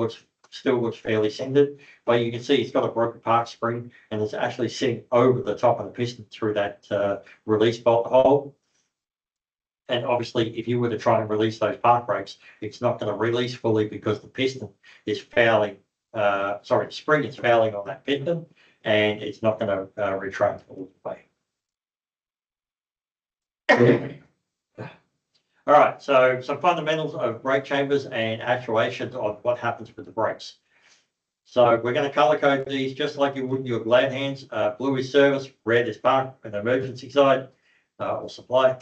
still looks fairly centered, but you can see it's got a broken park spring and it's actually sitting over the top of the piston through that release bolt hole. And obviously, if you were to try and release those park brakes, it's not going to release fully because the piston is fouling. The spring is fouling on that piston, and it's not going to retract all the way. All right, so some fundamentals of brake chambers and actuation on what happens with the brakes. So we're going to color code these just like you would in your glad hands. Blue is service, red is park and emergency side or supply,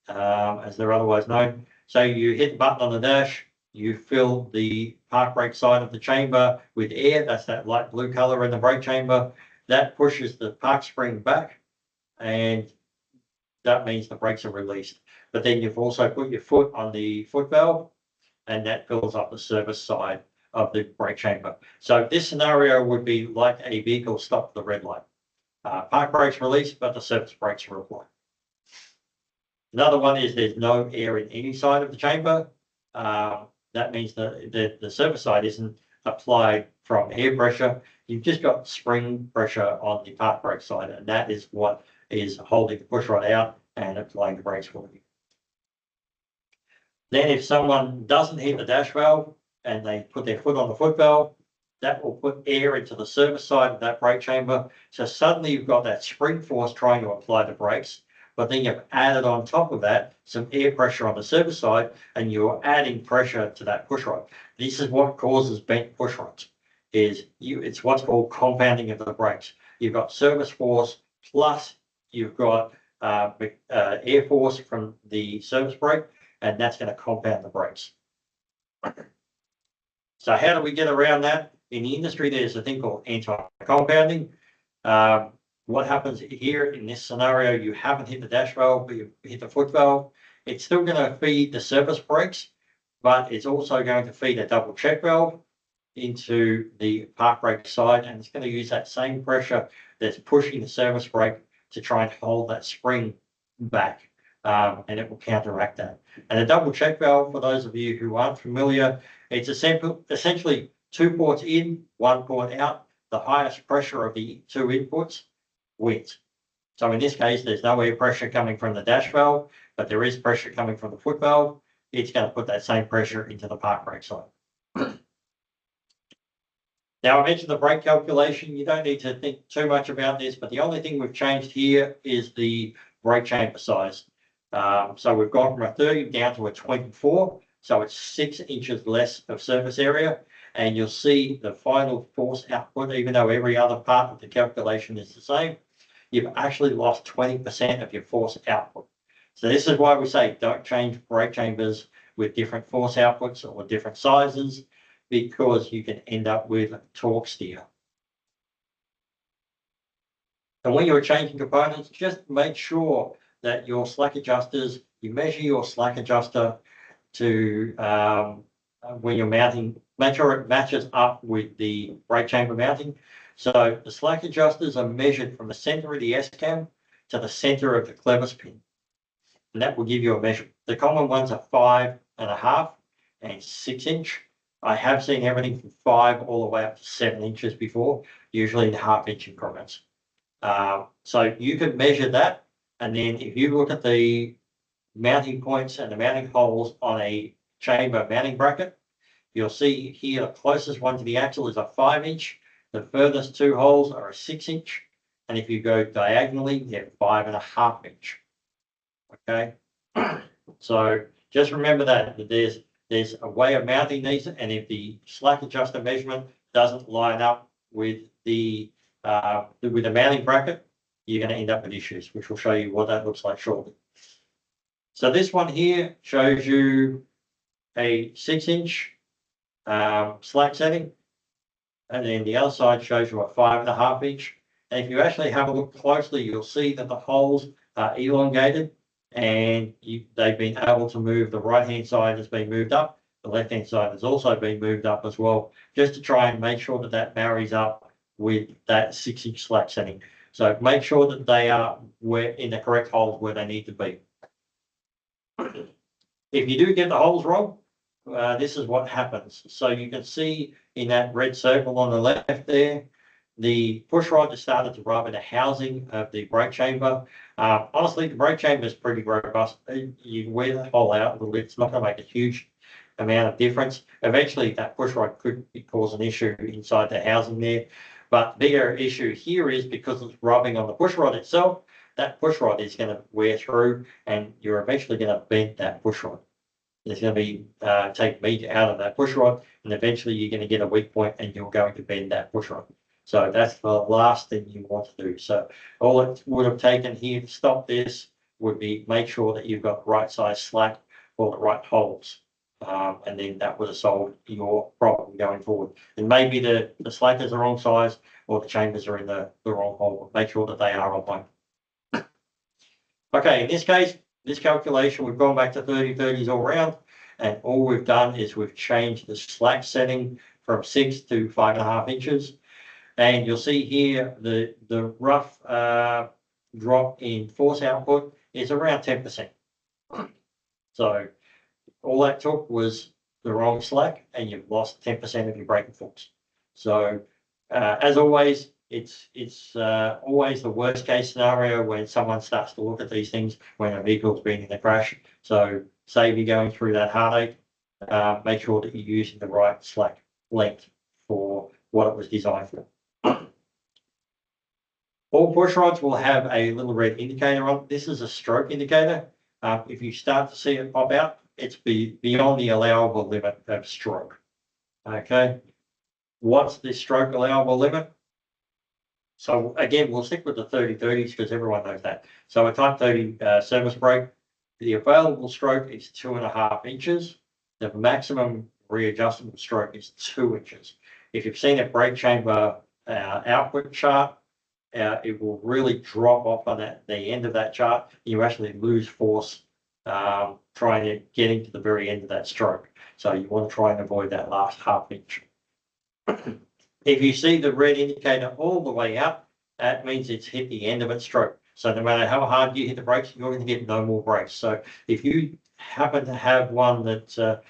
as they're otherwise known. So you hit the button on the dash, you fill the park brake side of the chamber with air. That's that light blue color in the brake chamber. That pushes the park spring back, and that means the brakes are released. But then you've also put your foot on the foot valve, and that fills up the service side of the brake chamber. So this scenario would be like a vehicle stopped at the red light. Park brakes released, but the service brakes are applied. Another one is there's no air in any side of the chamber. That means that the service side isn't applied from air pressure. You've just got spring pressure on the park brake side, and that is what is holding the pushrod out and applying the brakes for you. Then if someone doesn't hit the dash valve and they put their foot on the foot valve, that will put air into the service side of that brake chamber. So suddenly you've got that spring force trying to apply the brakes, but then you've added on top of that some air pressure on the service side, and you're adding pressure to that pushrod. This is what causes bent pushrods. It's what's called compounding of the brakes. You've got service force plus you've got air force from the service brake, and that's going to compound the brakes. So how do we get around that? In the industry, there's a thing called anti-compounding. What happens here in this scenario, you haven't hit the dash valve, but you've hit the foot valve. It's still going to feed the service brakes, but it's also going to feed a double check valve into the park brake side, and it's going to use that same pressure that's pushing the service brake to try and hold that spring back, and it will counteract that. And a double check valve, for those of you who aren't familiar, it's essentially 2 ports in, 1 port out. The highest pressure of the 2 inputs wins. So in this case, there's no air pressure coming from the dash valve, but there is pressure coming from the foot valve. It's going to put that same pressure into the park brake side. Now, I mentioned the brake calculation. You don't need to think too much about this, but the only thing we've changed here is the brake chamber size. So we've gone from a 30 down to a 24. So it's 6 inches less of surface area. And you'll see the final force output, even though every other part of the calculation is the same, you've actually lost 20% of your force output. So this is why we say don't change brake chambers with different force outputs or different sizes, because you can end up with torque steer. And when you're changing components, just make sure that your slack adjusters, you measure your slack adjuster to when you're mounting, make sure it matches up with the brake chamber mounting. So the slack adjusters are measured from the center of the S-cam to the center of the clevis pin, and that will give you a measure. The common ones are 5.5 and 6 inch. I have seen everything from 5 all the way up to 7 inches before, usually in half-inch increments. So you can measure that, and then if you look at the mounting points and the mounting holes on a chamber mounting bracket, you'll see here the closest one to the axle is a 5 inch. The furthest 2 holes are a 6 inch. And if you go diagonally, you get 5.5 inch. Okay. So just remember that there's a way of mounting these, and if the slack adjuster measurement doesn't line up with the mounting bracket, you're going to end up with issues, which will show you what that looks like shortly. So this one here shows you a 6 inch slack setting. and then the other side shows you a 5.5 inch. And if you actually have a look closely, you'll see that the holes are elongated, and they've been able to move. The right hand side has been moved up, the left hand side has also been moved up as well, just to try and make sure that that marries up with that 6-inch slack setting. So make sure that they are in the correct holes where they need to be. If you do get the holes wrong, this is what happens. So you can see in that red circle on the left there, the push rod has started to rub in the housing of the brake chamber. Honestly, the brake chamber is pretty robust. You wear the hole out a little bit, it's not going to make a huge amount of difference. Eventually, that push rod could cause an issue inside the housing there. But the bigger issue here is because it's rubbing on the push rod itself, that push rod is going to wear through, and you're eventually going to bend that push rod. There's going to be take meat out of that push rod, and eventually you're going to get a weak point, and you're going to bend that push rod. So that's the last thing you want to do. So all it would have taken here to stop this would be make sure that you've got the right size slack or the right holes. And then that would have solved your problem going forward. And maybe the slack is the wrong size, or the chambers are in the wrong hole. Make sure that they are on one. Okay, in this case, this calculation, we've gone back to 30/30s all round, and all we've done is we've changed the slack setting from 6 to 5.5 inches. And you'll see here the rough drop in force output is around 10%. So all that took was the wrong slack, and you've lost 10% of your braking force. So as always, it's always the worst case scenario when someone starts to look at these things when a vehicle's been in a crash. So save you going through that heartache. Make sure that you're using the right slack length for what it was designed for. All push rods will have a little red indicator on. This is a stroke indicator. If you start to see it pop out, it's beyond the allowable limit of stroke. Okay. What's the stroke allowable limit? So again, we'll stick with the 30/30s because everyone knows that. So a Type 30 service brake, the available stroke is 2.5 inches. The maximum readjustable stroke is 2 inches. If you've seen a brake chamber output chart, it will really drop off on the end of that chart. You actually lose force trying to get into the very end of that stroke. So you want to try and avoid that last half inch. If you see the red indicator all the way up, that means it's hit the end of its stroke. So no matter how hard you hit the brakes, you're going to get no more brakes. So if you happen to have one that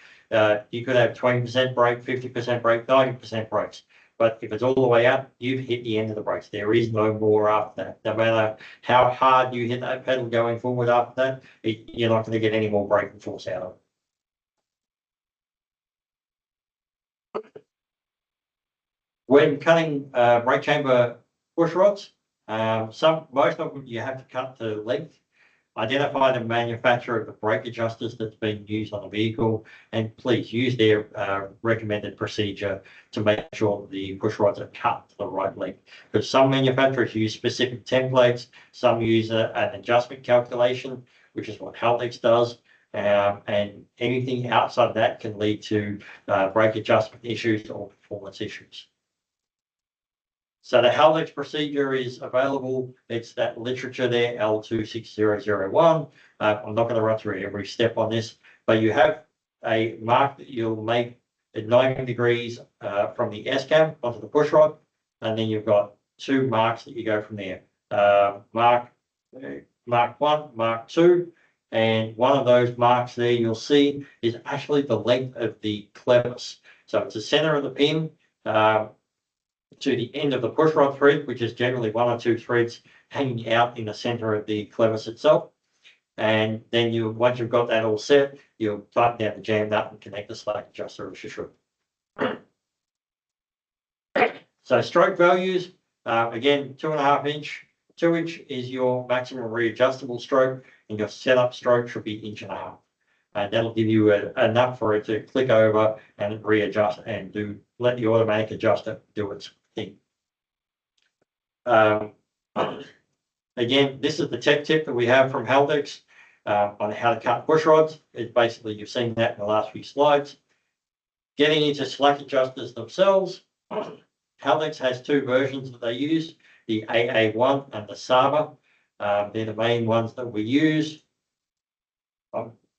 you could have 20% brake, 50% brake, 90% brakes. But if it's all the way up, you've hit the end of the brakes. There is no more after that. No matter how hard you hit that pedal going forward after that, you're not going to get any more braking force out of it. When cutting brake chamber push rods, most of them you have to cut to length. Identify the manufacturer of the brake adjusters that's been used on the vehicle, and please use their recommended procedure to make sure the push rods are cut to the right length. Because some manufacturers use specific templates, some use an adjustment calculation, which is what Haldex does, and anything outside of that can lead to brake adjustment issues or performance issues. So the Haldex procedure is available. It's that literature there, L26001. I'm not going to run through every step on this, but you have a mark that you'll make at 90 degrees from the S-cam onto the push rod, and then you've got 2 marks that you go from there. Mark 1, Mark 2, and one of those marks there you'll see is actually the length of the clevis. So it's the center of the pin to the end of the push rod thread, which is generally 1 or 2 threads hanging out in the center of the clevis itself. And then once you've got that all set, you'll tighten down the jam nut and connect the slack adjuster as you should. So stroke values, again, 2.5 inch, 2 inch is your maximum readjustable stroke, and your setup stroke should be 1.5 inches. And that'll give you enough for it to click over and readjust and let the automatic adjuster do its thing. Again, this is the tech tip that we have from Haldex on how to cut push rods. It's basically, you've seen that in the last few slides. Getting into slack adjusters themselves, Haldex has two versions that they use, the AA1 and the Saba. They're the main ones that we use.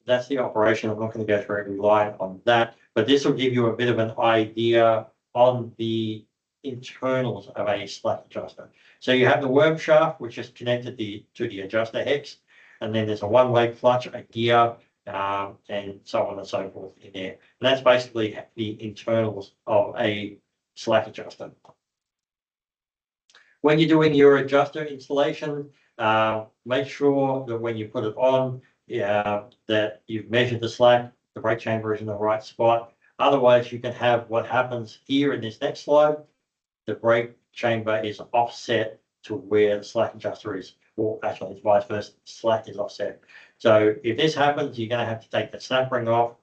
That's the operation. I'm not going to go through every line on that, but this will give you a bit of an idea on the internals of a slack adjuster. So you have the worm shaft, which is connected to the adjuster hex, and then there's a one-way clutch, a gear, and so on and so forth in there. And that's basically the internals of a slack adjuster. When you're doing your adjuster installation, make sure that when you put it on, that you've measured the slack, the brake chamber is in the right spot. Otherwise, you can have what happens here in this next slide. The brake chamber is offset to where the slack adjuster is, or actually it's vice versa, slack is offset. So if this happens, you're going to have to take the snap ring off,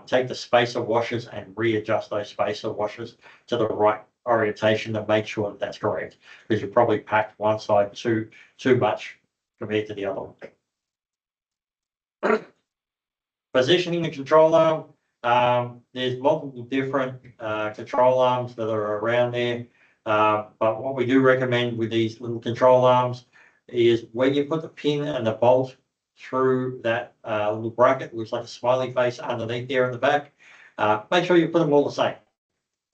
take the spacer washers and readjust those spacer washers to the right orientation to make sure that that's correct, because you probably packed one side too much compared to the other one. Positioning the control arm. There's multiple different control arms that are around there, but what we do recommend with these little control arms is when you put the pin and the bolt through that little bracket, looks like a smiley face underneath there in the back, make sure you put them all the same.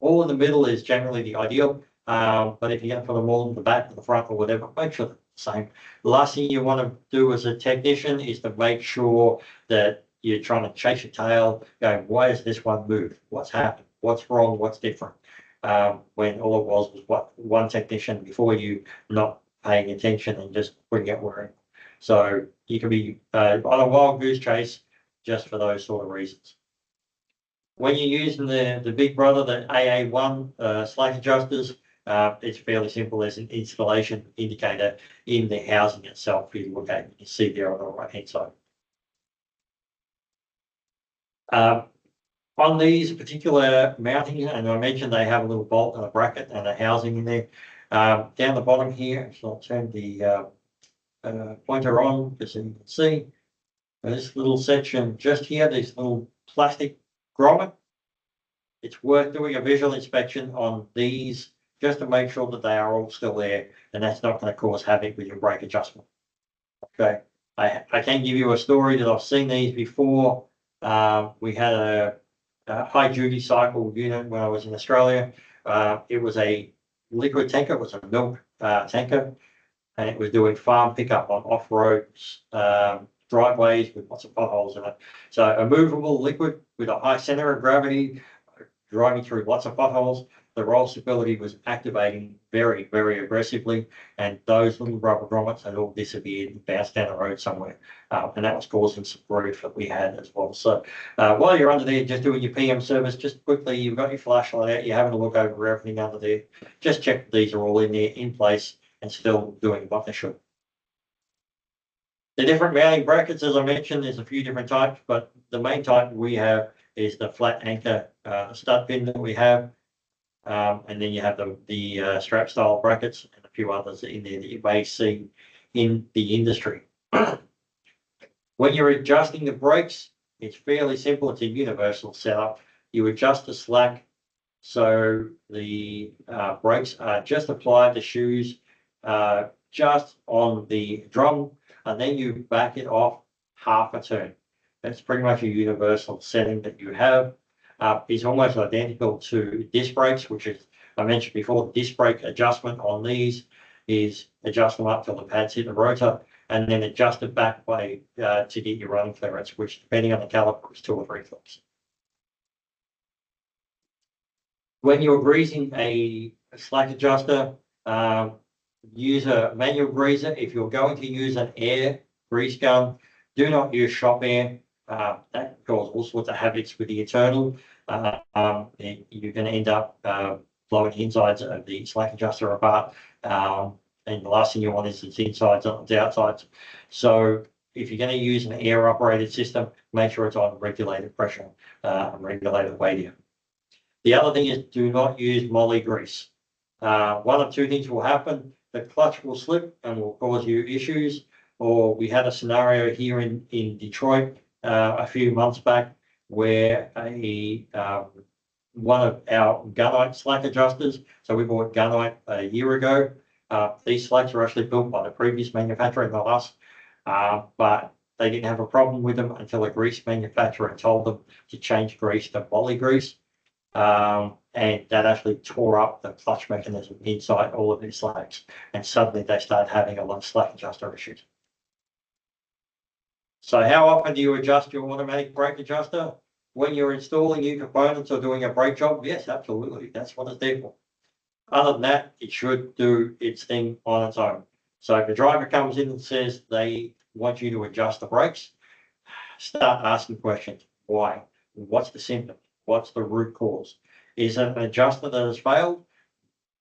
All in the middle is generally the ideal, but if you're going to put them all in the back or the front or whatever, make sure they're the same. The last thing you want to do as a technician is to make sure that you're trying to chase your tail, going, why is this one moved? What's happened? What's wrong? What's different? When all it was what one technician before you not paying attention and just putting it where. So you can be on a wild goose chase just for those sort of reasons. When you're using the big brother, the AA1 slack adjusters, it's fairly simple. There's an installation indicator in the housing itself. You look at, you see there on the right hand side. On these particular mountings, and I mentioned they have a little bolt and a bracket and a housing in there. Down the bottom here, so I'll turn the pointer on just so you can see. This little section just here, this little plastic grommet. It's worth doing a visual inspection on these just to make sure that they are all still there, and that's not going to cause havoc with your brake adjustment. Okay, I can give you a story that I've seen these before. We had a high duty cycle unit when I was in Australia. It was a liquid tanker, it was a milk tanker, and it was doing farm pickup on off-roads, driveways with lots of potholes in it. So a movable liquid with a high center of gravity, driving through lots of potholes. The roll stability was activating very, very aggressively, and those little rubber grommets had all disappeared and bounced down the road somewhere, and that was causing some grief that we had as well. So while you're under there just doing your PM service, just quickly, you've got your flashlight out, you're having a look over everything under there, just check that these are all in there, in place, and still doing what they should. The different mounting brackets, as I mentioned, there's a few different types, but the main type we have is the flat anchor stud pin that we have. And then you have the strap style brackets and a few others in there that you may see in the industry. When you're adjusting the brakes, it's fairly simple. It's a universal setup. You adjust the slack so the brakes are just applied, the shoes just on the drum, and then you back it off half a turn. That's pretty much a universal setting that you have. Is almost identical to disc brakes, which is, I mentioned before, disc brake adjustment on these is adjust them up till the pads hit the rotor, and then adjust it back way to get your running clearance, which depending on the caliper is 2 or 3 flips. When you're greasing a slack adjuster, use a manual greaser. If you're going to use an air grease gun, do not use shop air. That causes all sorts of havocs with the internal. And you're going to end up blowing the insides of the slack adjuster apart. And the last thing you want is its insides on the outsides. So if you're going to use an air operated system, make sure it's on regulated pressure, regulated weight. The other thing is do not use moly grease. One of two things will happen. The clutch will slip and will cause you issues. Or we had a scenario here in Detroit a few months back where a one of our gunite slack adjusters. So we bought gunite a year ago. These slacks were actually built by the previous manufacturer, not us, but they didn't have a problem with them until a grease manufacturer told them to change grease to moly grease. And that actually tore up the clutch mechanism inside all of these slacks. And suddenly they started having a lot of slack adjuster issues. So how often do you adjust your automatic brake adjuster? When you're installing new components or doing a brake job? Yes, absolutely. That's what it's there for. Other than that, it should do its thing on its own. So if the driver comes in and says they want you to adjust the brakes, start asking questions. Why? What's the symptom? What's the root cause? Is it an adjuster that has failed?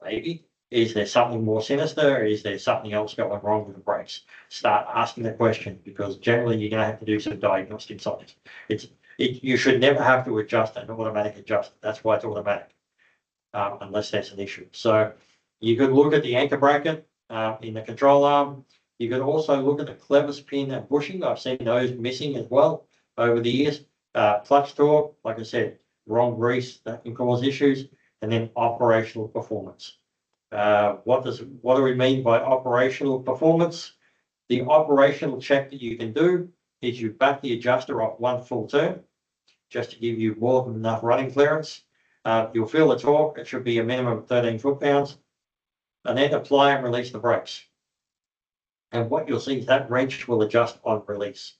Maybe. Is there something more sinister? Is there something else going wrong with the brakes? Start asking the question, because generally you're going to have to do some diagnostics on it. You should never have to adjust an automatic adjuster. That's why it's automatic, unless there's an issue. So you could look at the anchor bracket in the control arm. You could also look at the clevis pin and bushing. I've seen those missing as well over the years. Clutch torque, like I said, wrong grease, that can cause issues. And then operational performance. What do we mean by operational performance? The operational check that you can do is you back the adjuster off one full turn, just to give you more than enough running clearance. You'll feel the torque. It should be a minimum of 13 foot-pounds. And then apply and release the brakes. And what you'll see is that wrench will adjust on release.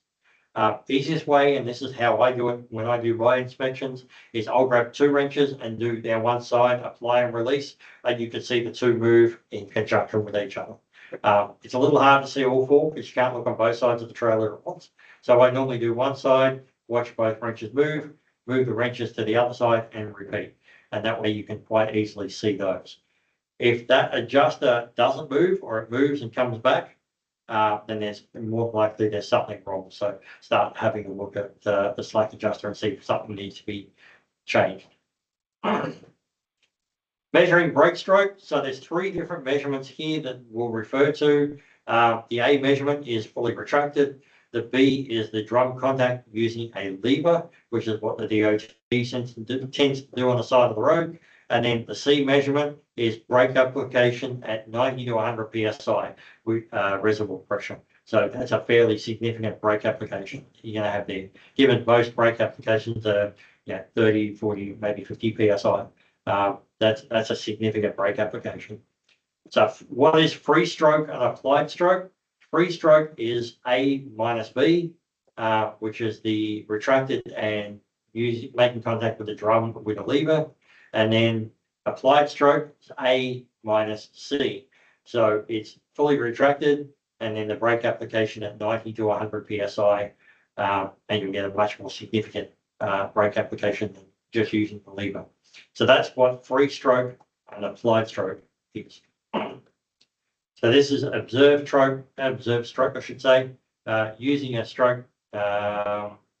Easiest way, and this is how I do it when I do my inspections, is I'll grab two wrenches and do down one side, apply and release, and you can see the two move in conjunction with each other. It's a little hard to see all four because you can't look on both sides of the trailer at once. So I normally do one side, watch both wrenches move the wrenches to the other side and repeat. And that way you can quite easily see those. If that adjuster doesn't move, or it moves and comes back, then there's more likely there's something wrong. So start having a look at the slack adjuster and see if something needs to be changed. Measuring brake stroke. So there's three different measurements here that we'll refer to. The A measurement is fully retracted. The B is the drum contact using a lever, which is what the DOT tends to do on the side of the road. And then the C measurement is brake application at 90 to 100 psi with reservoir pressure. So that's a fairly significant brake application you're going to have there. Given most brake applications are 30, 40, maybe 50 psi, that's a significant brake application. So what is free stroke and applied stroke? Free stroke is A minus B, which is the retracted and making contact with the drum with a lever. And then applied stroke is A minus C. So it's fully retracted, and then the brake application at 90 to 100 psi, and you'll get a much more significant brake application than just using the lever. So that's what free stroke and applied stroke is. So this is observed stroke, I should say, using a stroke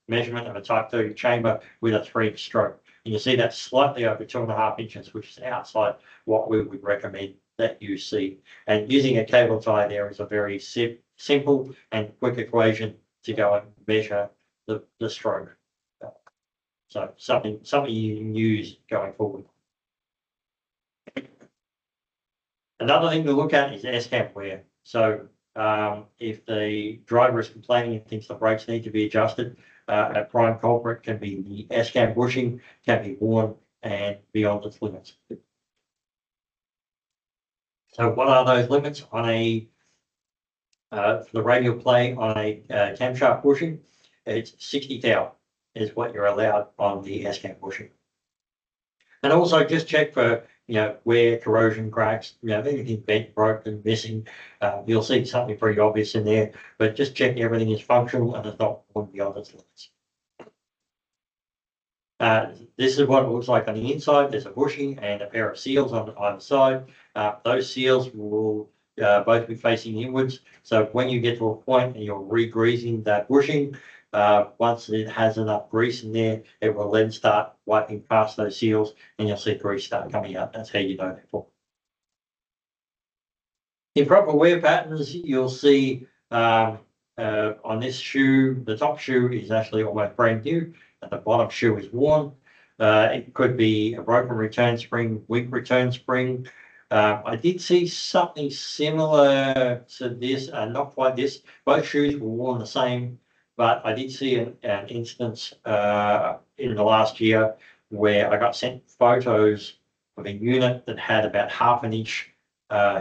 measurement of a type 30 chamber with a 3-inch stroke. And you see that's slightly over 2.5 inches, which is outside what we would recommend that you see. And using a cable tie there is a very simple and quick equation to go and measure the stroke. So something you can use going forward. Another thing to look at is S-cam wear. So if the driver is complaining and thinks the brakes need to be adjusted, a prime culprit can be the S-cam bushing, can be worn and beyond its limits. So what are those limits on a for the radial play on a camshaft bushing? It's 60 thou is what you're allowed on the S-cam bushing. And also just check for wear, corrosion, cracks, anything bent, broken, missing. You'll see something pretty obvious in there, but just check everything is functional and it's not worn beyond its limits. This is what it looks like on the inside. There's a bushing and a pair of seals on either side. Those seals will both be facing inwards. So when you get to a point and you're re-greasing that bushing, once it has enough grease in there, it will then start wiping past those seals and you'll see grease start coming out. That's how you know that for. In proper wear patterns, you'll see on this shoe, the top shoe is actually almost brand new and the bottom shoe is worn. It could be a broken return spring, weak return spring. I did see something similar to this, not quite this. Both shoes were worn the same, but I did see an instance in the last year where I got sent photos of a unit that had about 1/2 inch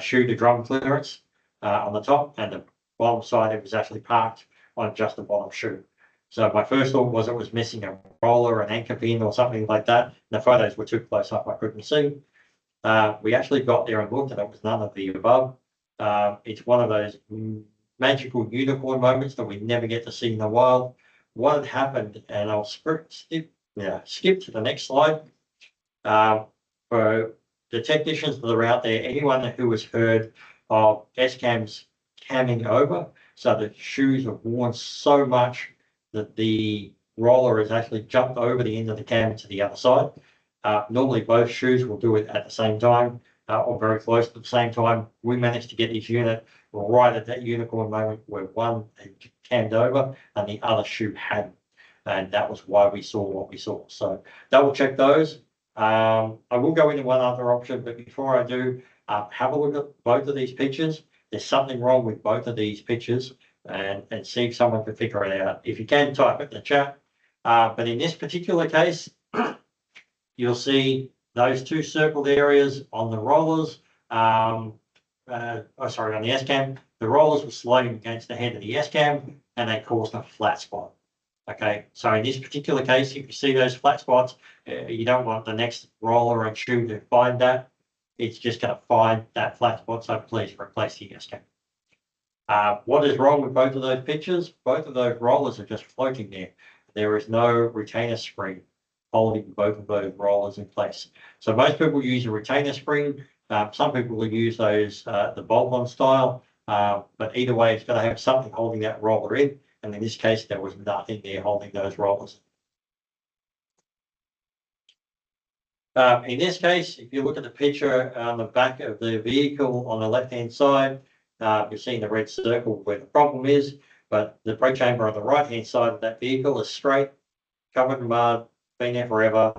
shoe to drum clearance on the top, and the bottom side it was actually parked on just the bottom shoe. So my first thought was it was missing a roller, an anchor pin, or something like that. The photos were too close up; I couldn't see. We actually got there and looked, and it was none of the above. It's one of those magical unicorn moments that we never get to see in the wild. What had happened, and I'll skip to the next slide. For the technicians that are out there, anyone who has heard of S-cams camming over, so the shoes are worn so much that the roller has actually jumped over the end of the cam to the other side. Normally both shoes will do it at the same time or very close to the same time. We managed to get this unit right at that unicorn moment where one had cammed over and the other shoe hadn't. And that was why we saw what we saw. So double check those. I will go into one other option, but before I do, have a look at both of these pictures. There's something wrong with both of these pictures, and see if someone can figure it out. If you can, type it in the chat. But in this particular case, you'll see those two circled areas on the rollers. On the S-cam. The rollers were sliding against the head of the S-cam, and they caused a flat spot. Okay, so in this particular case, if you see those flat spots, you don't want the next roller and shoe to find that. It's just going to find that flat spot, so please replace the S-cam. What is wrong with both of those pictures? Both of those rollers are just floating there. There is no retainer spring holding both of those rollers in place. So most people use a retainer spring. Some people will use those, the bolt-on style, but either way, it's going to have something holding that roller in. And in this case, there was nothing there holding those rollers. In this case, if you look at the picture on the back of the vehicle on the left-hand side, you're seeing the red circle where the problem is, but the brake chamber on the right-hand side of that vehicle is straight, covered in mud, been there forever,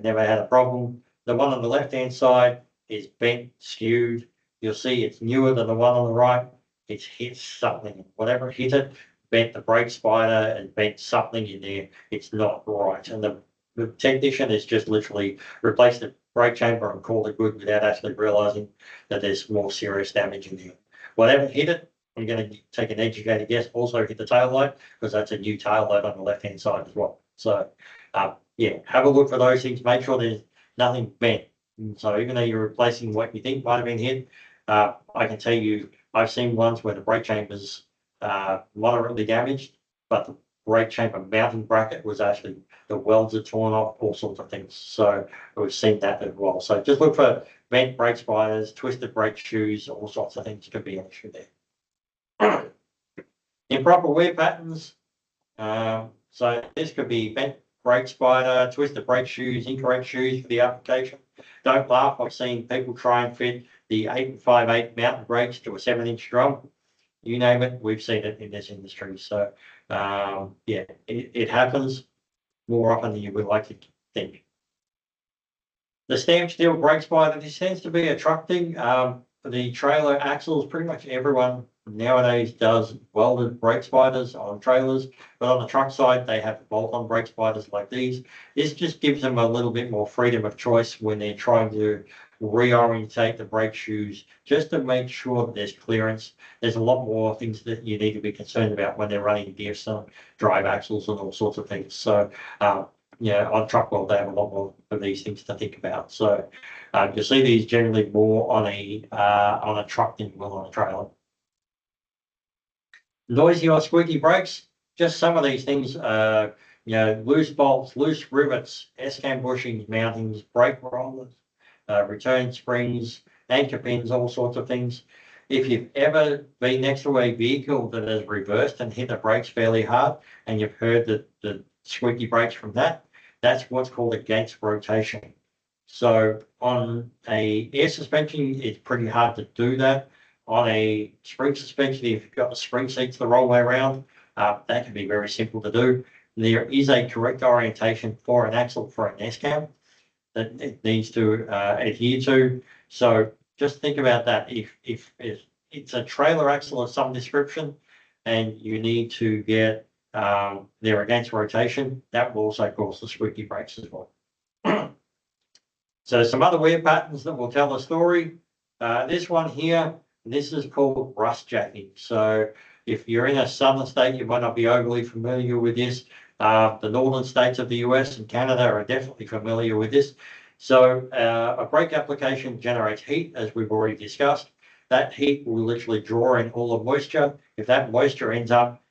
never had a problem. The one on the left-hand side is bent, skewed. You'll see it's newer than the one on the right. It's hit something. Whatever hit it, bent the brake spider and bent something in there. It's not right. And the technician has just literally replaced the brake chamber and called it good without actually realizing that there's more serious damage in there. Whatever hit it, I'm going to take an educated guess, also hit the tail light, because that's a new tail light on the left-hand side as well. So, yeah, have a look for those things. Make sure there's nothing bent. So even though you're replacing what you think might have been hit, I can tell you I've seen ones where the brake chamber's moderately damaged, but the brake chamber mounting bracket was actually, the welds are torn off, all sorts of things. So we've seen that as well. So just look for bent brake spiders, twisted brake shoes, all sorts of things could be an issue there. Improper wear patterns. So this could be bent brake spider, twisted brake shoes, incorrect shoes for the application. Don't laugh. I've seen people try and fit the 8 5/8 mountain brakes to a 7-inch drum. You name it, we've seen it in this industry. So, yeah, it happens more often than you would like to think. The stamped steel brake spider, this tends to be a truck thing. The trailer axles, pretty much everyone nowadays does welded brake spiders on trailers, but on the truck side, they have bolt-on brake spiders like these. This just gives them a little bit more freedom of choice when they're trying to reorientate the brake shoes, just to make sure that there's clearance. There's a lot more things that you need to be concerned about when they're running gear, some drive axles and all sorts of things. So, yeah, on truck weld, they have a lot more of these things to think about. So you'll see these generally more on a truck than you will on a trailer. Noisy or squeaky brakes, just some of these things, loose bolts, loose rivets, S-cam bushings, mountings, brake rollers, return springs, anchor pins, all sorts of things. If you've ever been next to a vehicle that has reversed and hit the brakes fairly hard, and you've heard the squeaky brakes from that, that's what's called against rotation. So on a air suspension, it's pretty hard to do that. On a spring suspension, if you've got the spring seats the wrong way around, that can be very simple to do. there is a correct orientation for an axle for an S-cam that it needs to adhere to. So just think about that. If it's a trailer axle of some description and you need to get there against rotation, that will also cause the squeaky brakes as well. So some other wear patterns that will tell the story. This one here, this is called rust jacking. So if you're in a southern state, you might not be overly familiar with this. The northern states of the US and Canada are definitely familiar with this. So a brake application generates heat, as we've already discussed. That heat will literally draw in all the moisture. If that moisture ends up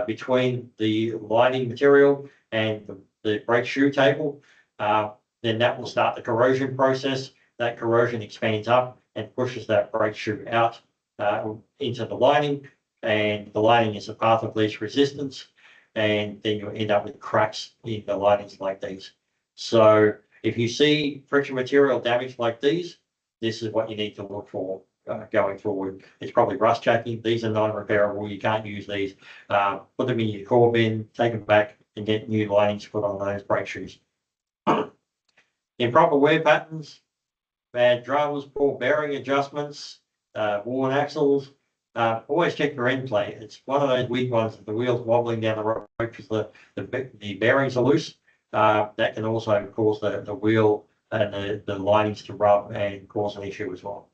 between the lining material and the brake shoe table, then that will start the corrosion process. That corrosion expands up and pushes that brake shoe out into the lining, and the lining is the path of least resistance, and then you end up with cracks in the linings like these. So if you see friction material damage like these, this is what you need to look for going forward. It's probably rust jacking. These are non-repairable. You can't use these. Put them in your core bin, take them back, and get new linings put on those brake shoes. Improper wear patterns, bad drums, poor bearing adjustments, worn axles. Always check your end plate. It's one of those weak ones. If the wheel's wobbling down the road because the bearings are loose, that can also cause the wheel and the linings to rub and cause an issue as well.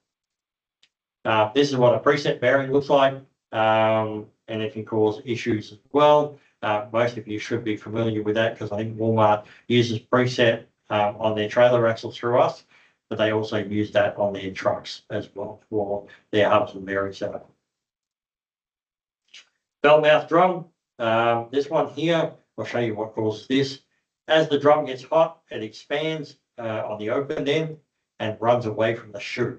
This is what a preset bearing looks like, and it can cause issues as well. Most of you should be familiar with that because I think Walmart uses preset on their trailer axles through us, but they also use that on their trucks as well for their hubs and bearing setup. Bell mouth drum. This one here, I'll show you what causes this. As the drum gets hot, it expands on the open end and runs away from the shoe.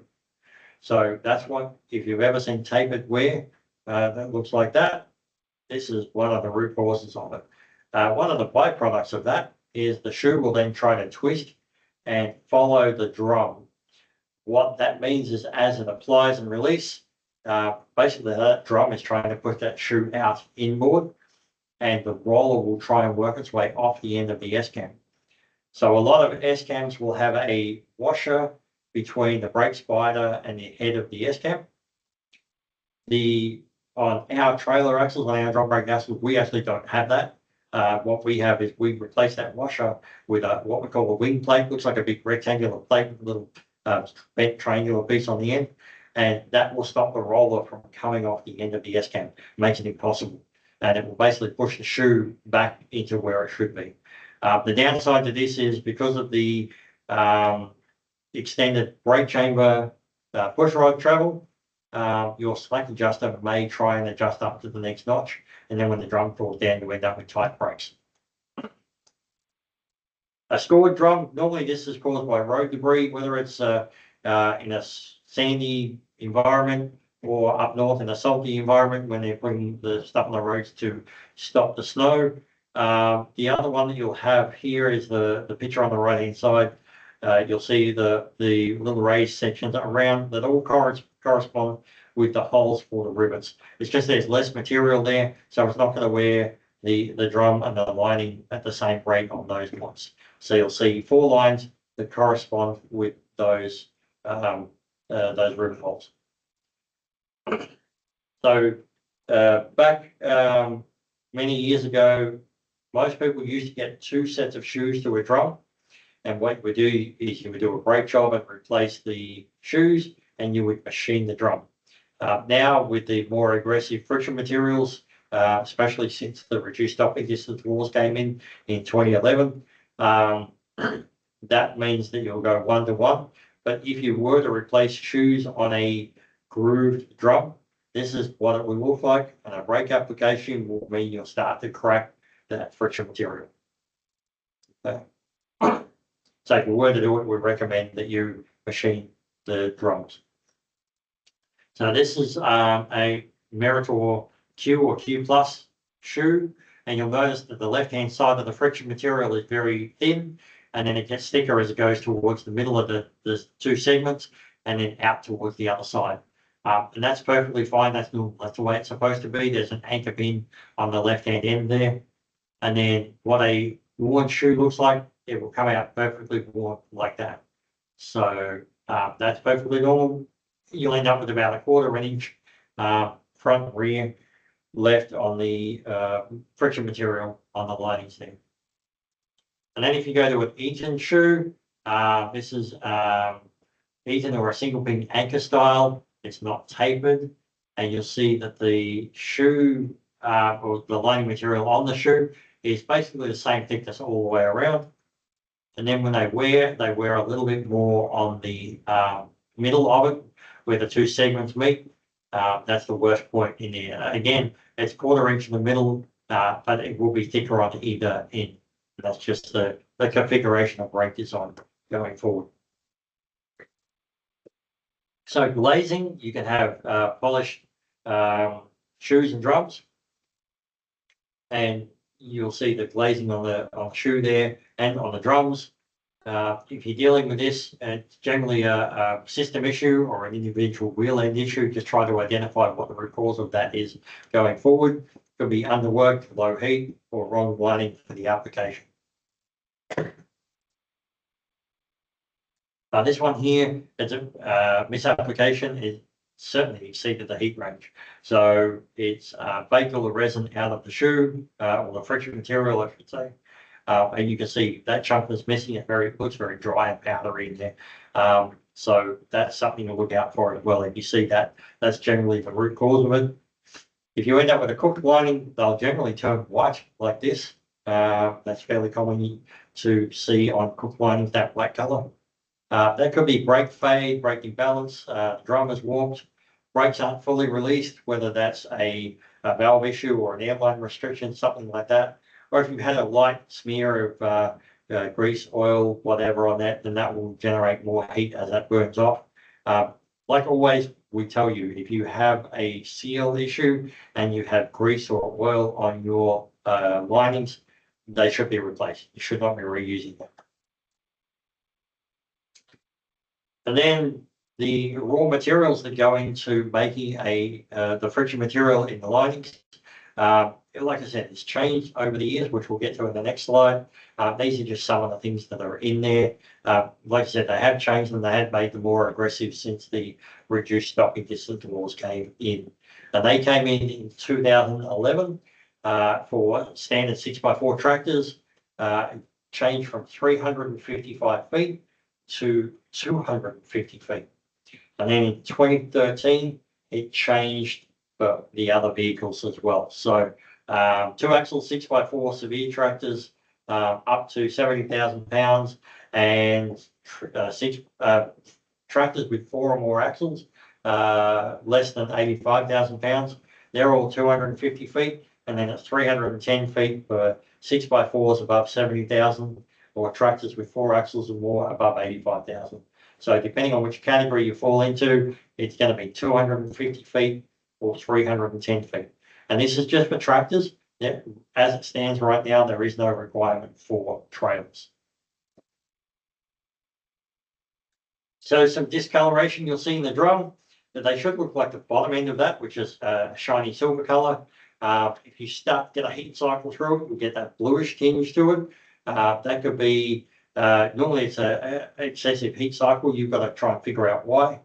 So that's what, if you've ever seen tapered wear that looks like that, this is one of the root causes of it. One of the byproducts of that is the shoe will then try to twist and follow the drum. What that means is as it applies and release, basically that drum is trying to push that shoe out inboard, and the roller will try and work its way off the end of the S-cam. So a lot of S-cams will have a washer between the brake spider and the head of the S-cam. On our trailer axles, on our drum brake axles, we actually don't have that. What we have is we replace that washer with what we call a wing plate. Looks like a big rectangular plate with a little bent triangular piece on the end, and that will stop the roller from coming off the end of the S-cam, makes it impossible. And it will basically push the shoe back into where it should be. The downside to this is because of the extended brake chamber push rod travel, your slack adjuster may try and adjust up to the next notch, and then when the drum falls down, you end up with tight brakes. A scored drum, normally this is caused by road debris, whether it's in a sandy environment or up north in a salty environment when they're bringing the stuff on the roads to stop the snow. The other one that you'll have here is the picture on the right hand side. You'll see the little raised sections around that all correspond with the holes for the rivets. It's just there's less material there, so it's not going to wear the drum and the lining at the same rate on those ones. So you'll see 4 lines that correspond with those rivet holes. So back many years ago, most people used to get 2 sets of shoes to a drum. And what we do is you would do a brake job and replace the shoes, and you would machine the drum. Now with the more aggressive friction materials, especially since the reduced stopping distance laws came in 2011, that means that you'll go 1-to-1. But if you were to replace shoes on a grooved drum, this is what it will look like, and a brake application will mean you'll start to crack that friction material. Okay. So if you were to do it, we recommend that you machine the drums. So this is a Meritor Q or Q Plus shoe, and you'll notice that the left-hand side of the friction material is very thin, and then it gets thicker as it goes towards the middle of the 2 segments, and then out towards the other side. And that's perfectly fine. That's normal. That's the way it's supposed to be. There's an anchor pin on the left-hand end there. And then what a worn shoe looks like, it will come out perfectly worn like that. So that's perfectly normal. You'll end up with about a 1/4 inch front, rear, left on the friction material on the linings there. And then if you go to an Eaton shoe, this is Eaton or a single pin anchor style. It's not tapered, and you'll see that the shoe or the lining material on the shoe is basically the same thickness all the way around. And then when they wear a little bit more on the middle of it, where the two segments meet. That's the worst point in there. Again, it's 1/4 inch in the middle, but it will be thicker on either end. That's just the configuration of brake design going forward. So glazing, you can have polished shoes and drums, and you'll see the glazing on the shoe there and on the drums. If you're dealing with this, it's generally a system issue or an individual wheel end issue. Just try to identify what the root cause of that is going forward. Could be underworked, low heat, or wrong lining for the application. This one here, it's a misapplication. It certainly exceeded the heat range. So it's baked all the resin out of the shoe, or the friction material, I should say. And you can see that chunk that's missing. It looks very dry and powdery in there. So that's something to look out for as well. If you see that, that's generally the root cause of it. If you end up with a cooked lining, they'll generally turn white like this. That's fairly common to see on cooked linings, that black color. That could be brake fade, brake imbalance, drum is warped, brakes aren't fully released, whether that's a valve issue or an airline restriction, something like that. Or if you've had a light smear of grease, oil, whatever on that, then that will generate more heat as that burns off. Like always, we tell you, if you have a seal issue and you have grease or oil on your linings, they should be replaced. You should not be reusing them. And then the raw materials that go into making the friction material in the linings, like I said, it's changed over the years, which we'll get to in the next slide. These are just some of the things that are in there. Like I said, they have changed them. They have made them more aggressive since the reduced stocking distance laws came in. And they came in 2011 for standard 6x4 tractors, changed from 355 feet to 250 feet. And then in 2013, it changed for the other vehicles as well. So 2-axle 6x4 severe tractors up to 70,000 pounds, and tractors with 4 or more axles less than 85,000 pounds. They're all 250 feet, and then it's 310 feet for 6x4s above 70,000, or tractors with 4 axles or more above 85,000. So depending on which category you fall into, it's going to be 250 feet or 310 feet. And this is just for tractors. Yeah, as it stands right now, there is no requirement for trailers. So some discoloration you'll see in the drum, that they should look like the bottom end of that, which is a shiny silver color. If you get a heat cycle through it, you get that bluish tinge to it. That could be, normally it's an excessive heat cycle. You've got to try and figure out why.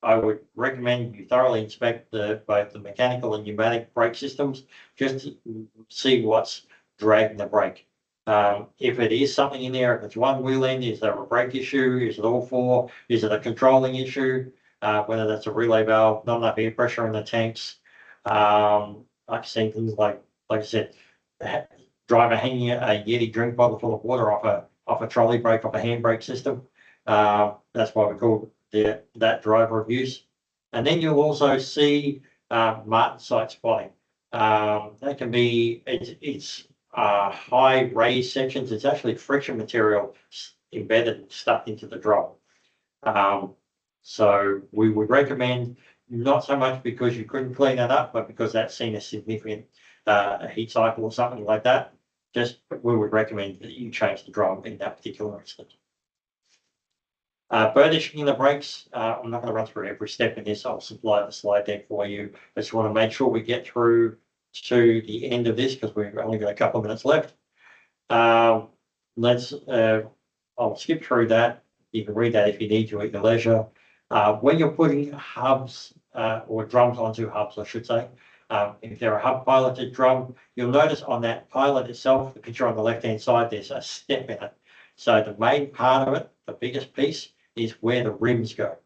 I would recommend you thoroughly inspect both the mechanical and pneumatic brake systems, just to see what's dragging the brake. If it is something in there, if it's one wheel end, is there a brake issue? Is it all 4? Is it a controlling issue? Whether that's a relay valve, not enough air pressure in the tanks. I've seen things like I said, driver hanging a Yeti drink bottle full of water off a trolley brake, off a handbrake system. That's why we call that driver abuse. And then you'll also see martensite spotting. That can be, it's high raised sections. It's actually friction material embedded, stuck into the drum. So we would recommend, not so much because you couldn't clean that up, but because that's seen a significant heat cycle or something like that. Just we would recommend that you change the drum in that particular instance. Burnishing the brakes, I'm not going to run through every step in this. I'll supply the slide deck for you. I just want to make sure we get through to the end of this because we've only got a couple of minutes left. Let's, I'll skip through that. You can read that if you need to at your leisure. When you're putting hubs or drums onto hubs, I should say, if they're a hub piloted drum, you'll notice on that pilot itself, the picture on the left-hand side, there's a step in it. So the main part of it, the biggest piece, is where the rims go.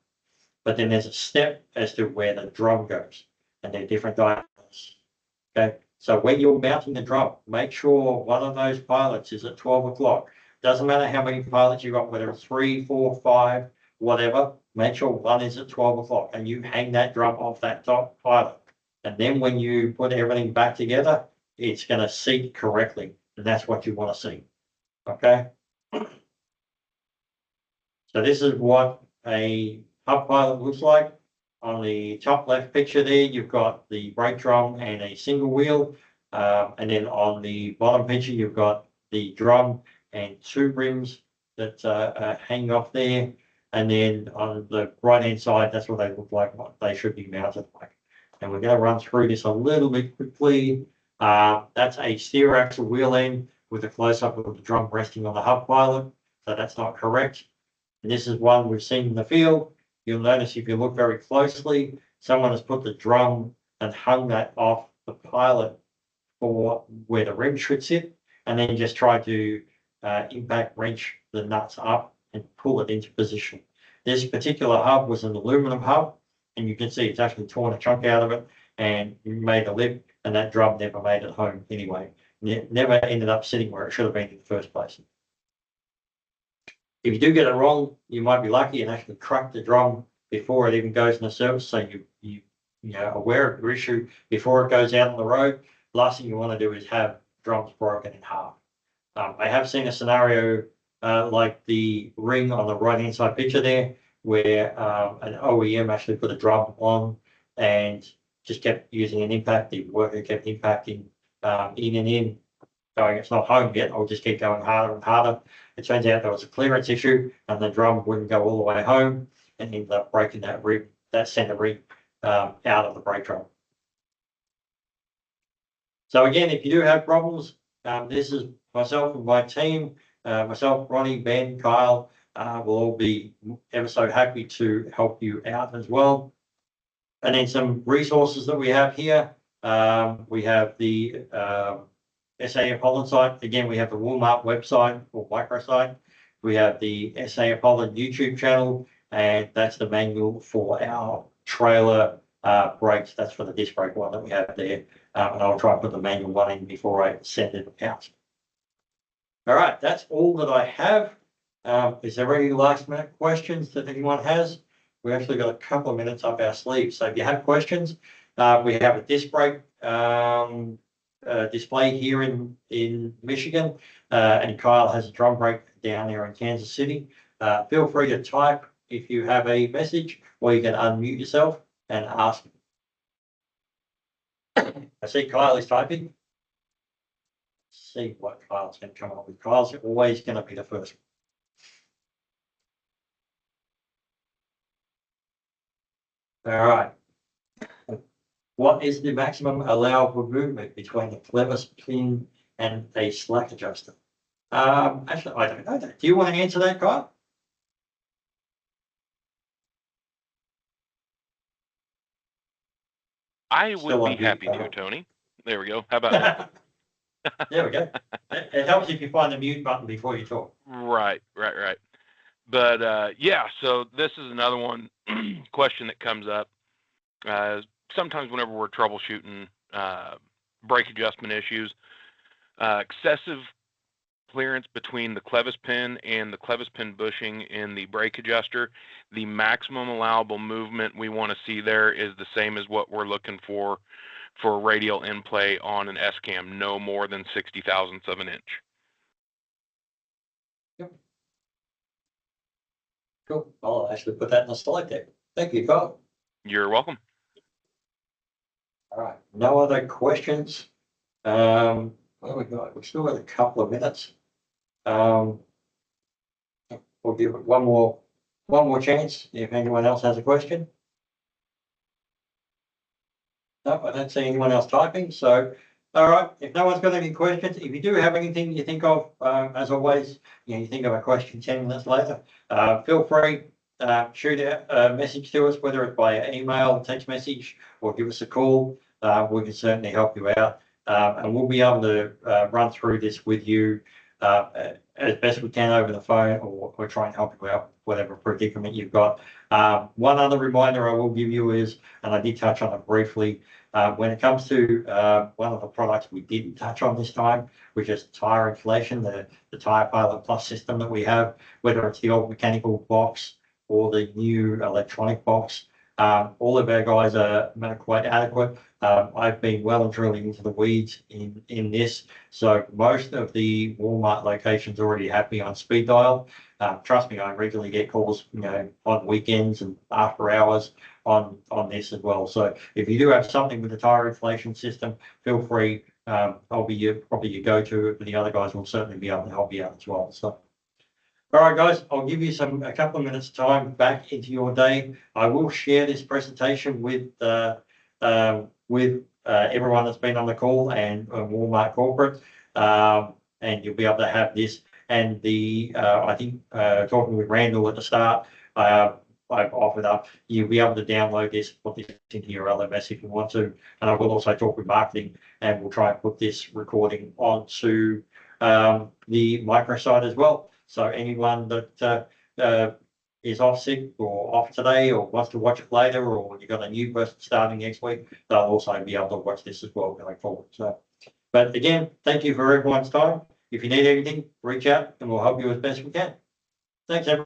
But then there's a step as to where the drum goes, and they're different diameters. Okay, so when you're mounting the drum, make sure one of those pilots is at 12 o'clock. Doesn't matter how many pilots you got, whether it's 3, 4, 5, whatever, make sure one is at 12 o'clock and you hang that drum off that top pilot. And then when you put everything back together, it's going to seat correctly. And that's what you want to see. Okay. So this is what a hub pilot looks like. On the top left picture there, you've got the brake drum and a single wheel. And then on the bottom picture, you've got the drum and 2 rims that hang off there. And then on the right-hand side, that's what they look like, what they should be mounted like. And we're going to run through this a little bit quickly. That's a steer axle wheel end with a close-up of the drum resting on the hub pilot. So that's not correct. And this is one we've seen in the field. You'll notice if you look very closely, someone has put the drum and hung that off the pilot for where the rim should sit, and then just try to impact wrench the nuts up and pull it into position. This particular hub was an aluminum hub, and you can see it's actually torn a chunk out of it and made a lip, and that drum never made it home anyway. It never ended up sitting where it should have been in the first place. If you do get it wrong, you might be lucky and actually crack the drum before it even goes in the service, so you know, aware of your issue before it goes out on the road. Last thing you want to do is have drums broken in half. I have seen a scenario like the ring on the right-hand side picture there, where an OEM actually put a drum on and just kept using an impact. The worker kept impacting in and in, going, it's not home yet, I'll just keep going harder and harder. It turns out there was a clearance issue and the drum wouldn't go all the way home and ended up breaking that rib, that center rib out of the brake drum. So again, if you do have problems, this is myself and my team, myself, Ronnie, Ben, Kyle, will all be ever so happy to help you out as well. And then some resources that we have here. We have the SAF-HOLLAND site. Again, we have the Walmart website or microsite. We have the SAF-HOLLAND YouTube channel, and that's the manual for our trailer brakes. That's for the disc brake one that we have there. And I'll try and put the manual one in before I send it out. All right, that's all that I have. Is there any last minute questions that anyone has? We actually got a couple of minutes up our sleeves. So if you have questions, we have a disc brake display here in Michigan, and Kyle has a drum brake down there in Kansas City. Feel free to type if you have a message, or you can unmute yourself and ask. I see Kyle is typing. Let's see what Kyle's going to come up with. Kyle's always going to be the first. All right. What is the maximum allowable movement between the clevis pin and a slack adjuster? Actually, I don't know that. Do you want to answer that, Kyle? I would be happy to, Tony. There we go. How about that? There we go. It helps if you find the mute button before you talk. Right. But yeah, so this is another one question that comes up. Sometimes whenever we're troubleshooting brake adjustment issues, excessive clearance between the clevis pin and the clevis pin bushing in the brake adjuster, the maximum allowable movement we want to see there is the same as what we're looking for radial in play on an S-cam, no more than 60 thousandths of an inch. Yep. Cool. I'll actually put that in the slide there. Thank you, Kyle. You're welcome. All right. No other questions. What have we got? We've still got a couple of minutes. We'll give it one more chance if anyone else has a question. No, I don't see anyone else typing, so All right, if no one's got any questions, if you do have anything you think of, as always, you think of a question 10 minutes later, feel free, shoot a message to us, whether it's by email, text message, or give us a call. We can certainly help you out. And we'll be able to run through this with you as best we can over the phone, or try and help you out, whatever predicament you've got. One other reminder I will give you is, and I did touch on it briefly, when it comes to one of the products we didn't touch on this time, which is tire inflation, the Tire Pilot Plus system that we have, whether it's the old mechanical box or the new electronic box, all of our guys are quite adequate. I've been well and truly into the weeds in this, so most of the Walmart locations already have me on speed dial. Trust me, I regularly get calls, on weekends and after hours on this as well. So if you do have something with the tire inflation system, feel free. I'll be probably your go-to, but the other guys will certainly be able to help you out as well. So, all right, guys, I'll give you a couple of minutes time back into your day. I will share this presentation with everyone that's been on the call and Walmart corporate, and you'll be able to have this. And I think talking with Randall at the start, I've offered up, you'll be able to download this, put this into your LMS if you want to. And I will also talk with marketing, and we'll try and put this recording onto the microsite as well. So anyone that is off sick or off today or wants to watch it later, or you've got a new person starting next week, they'll also be able to watch this as well going forward. So, but again, thank you for everyone's time. If you need anything, reach out and we'll help you as best we can. Thanks, everyone.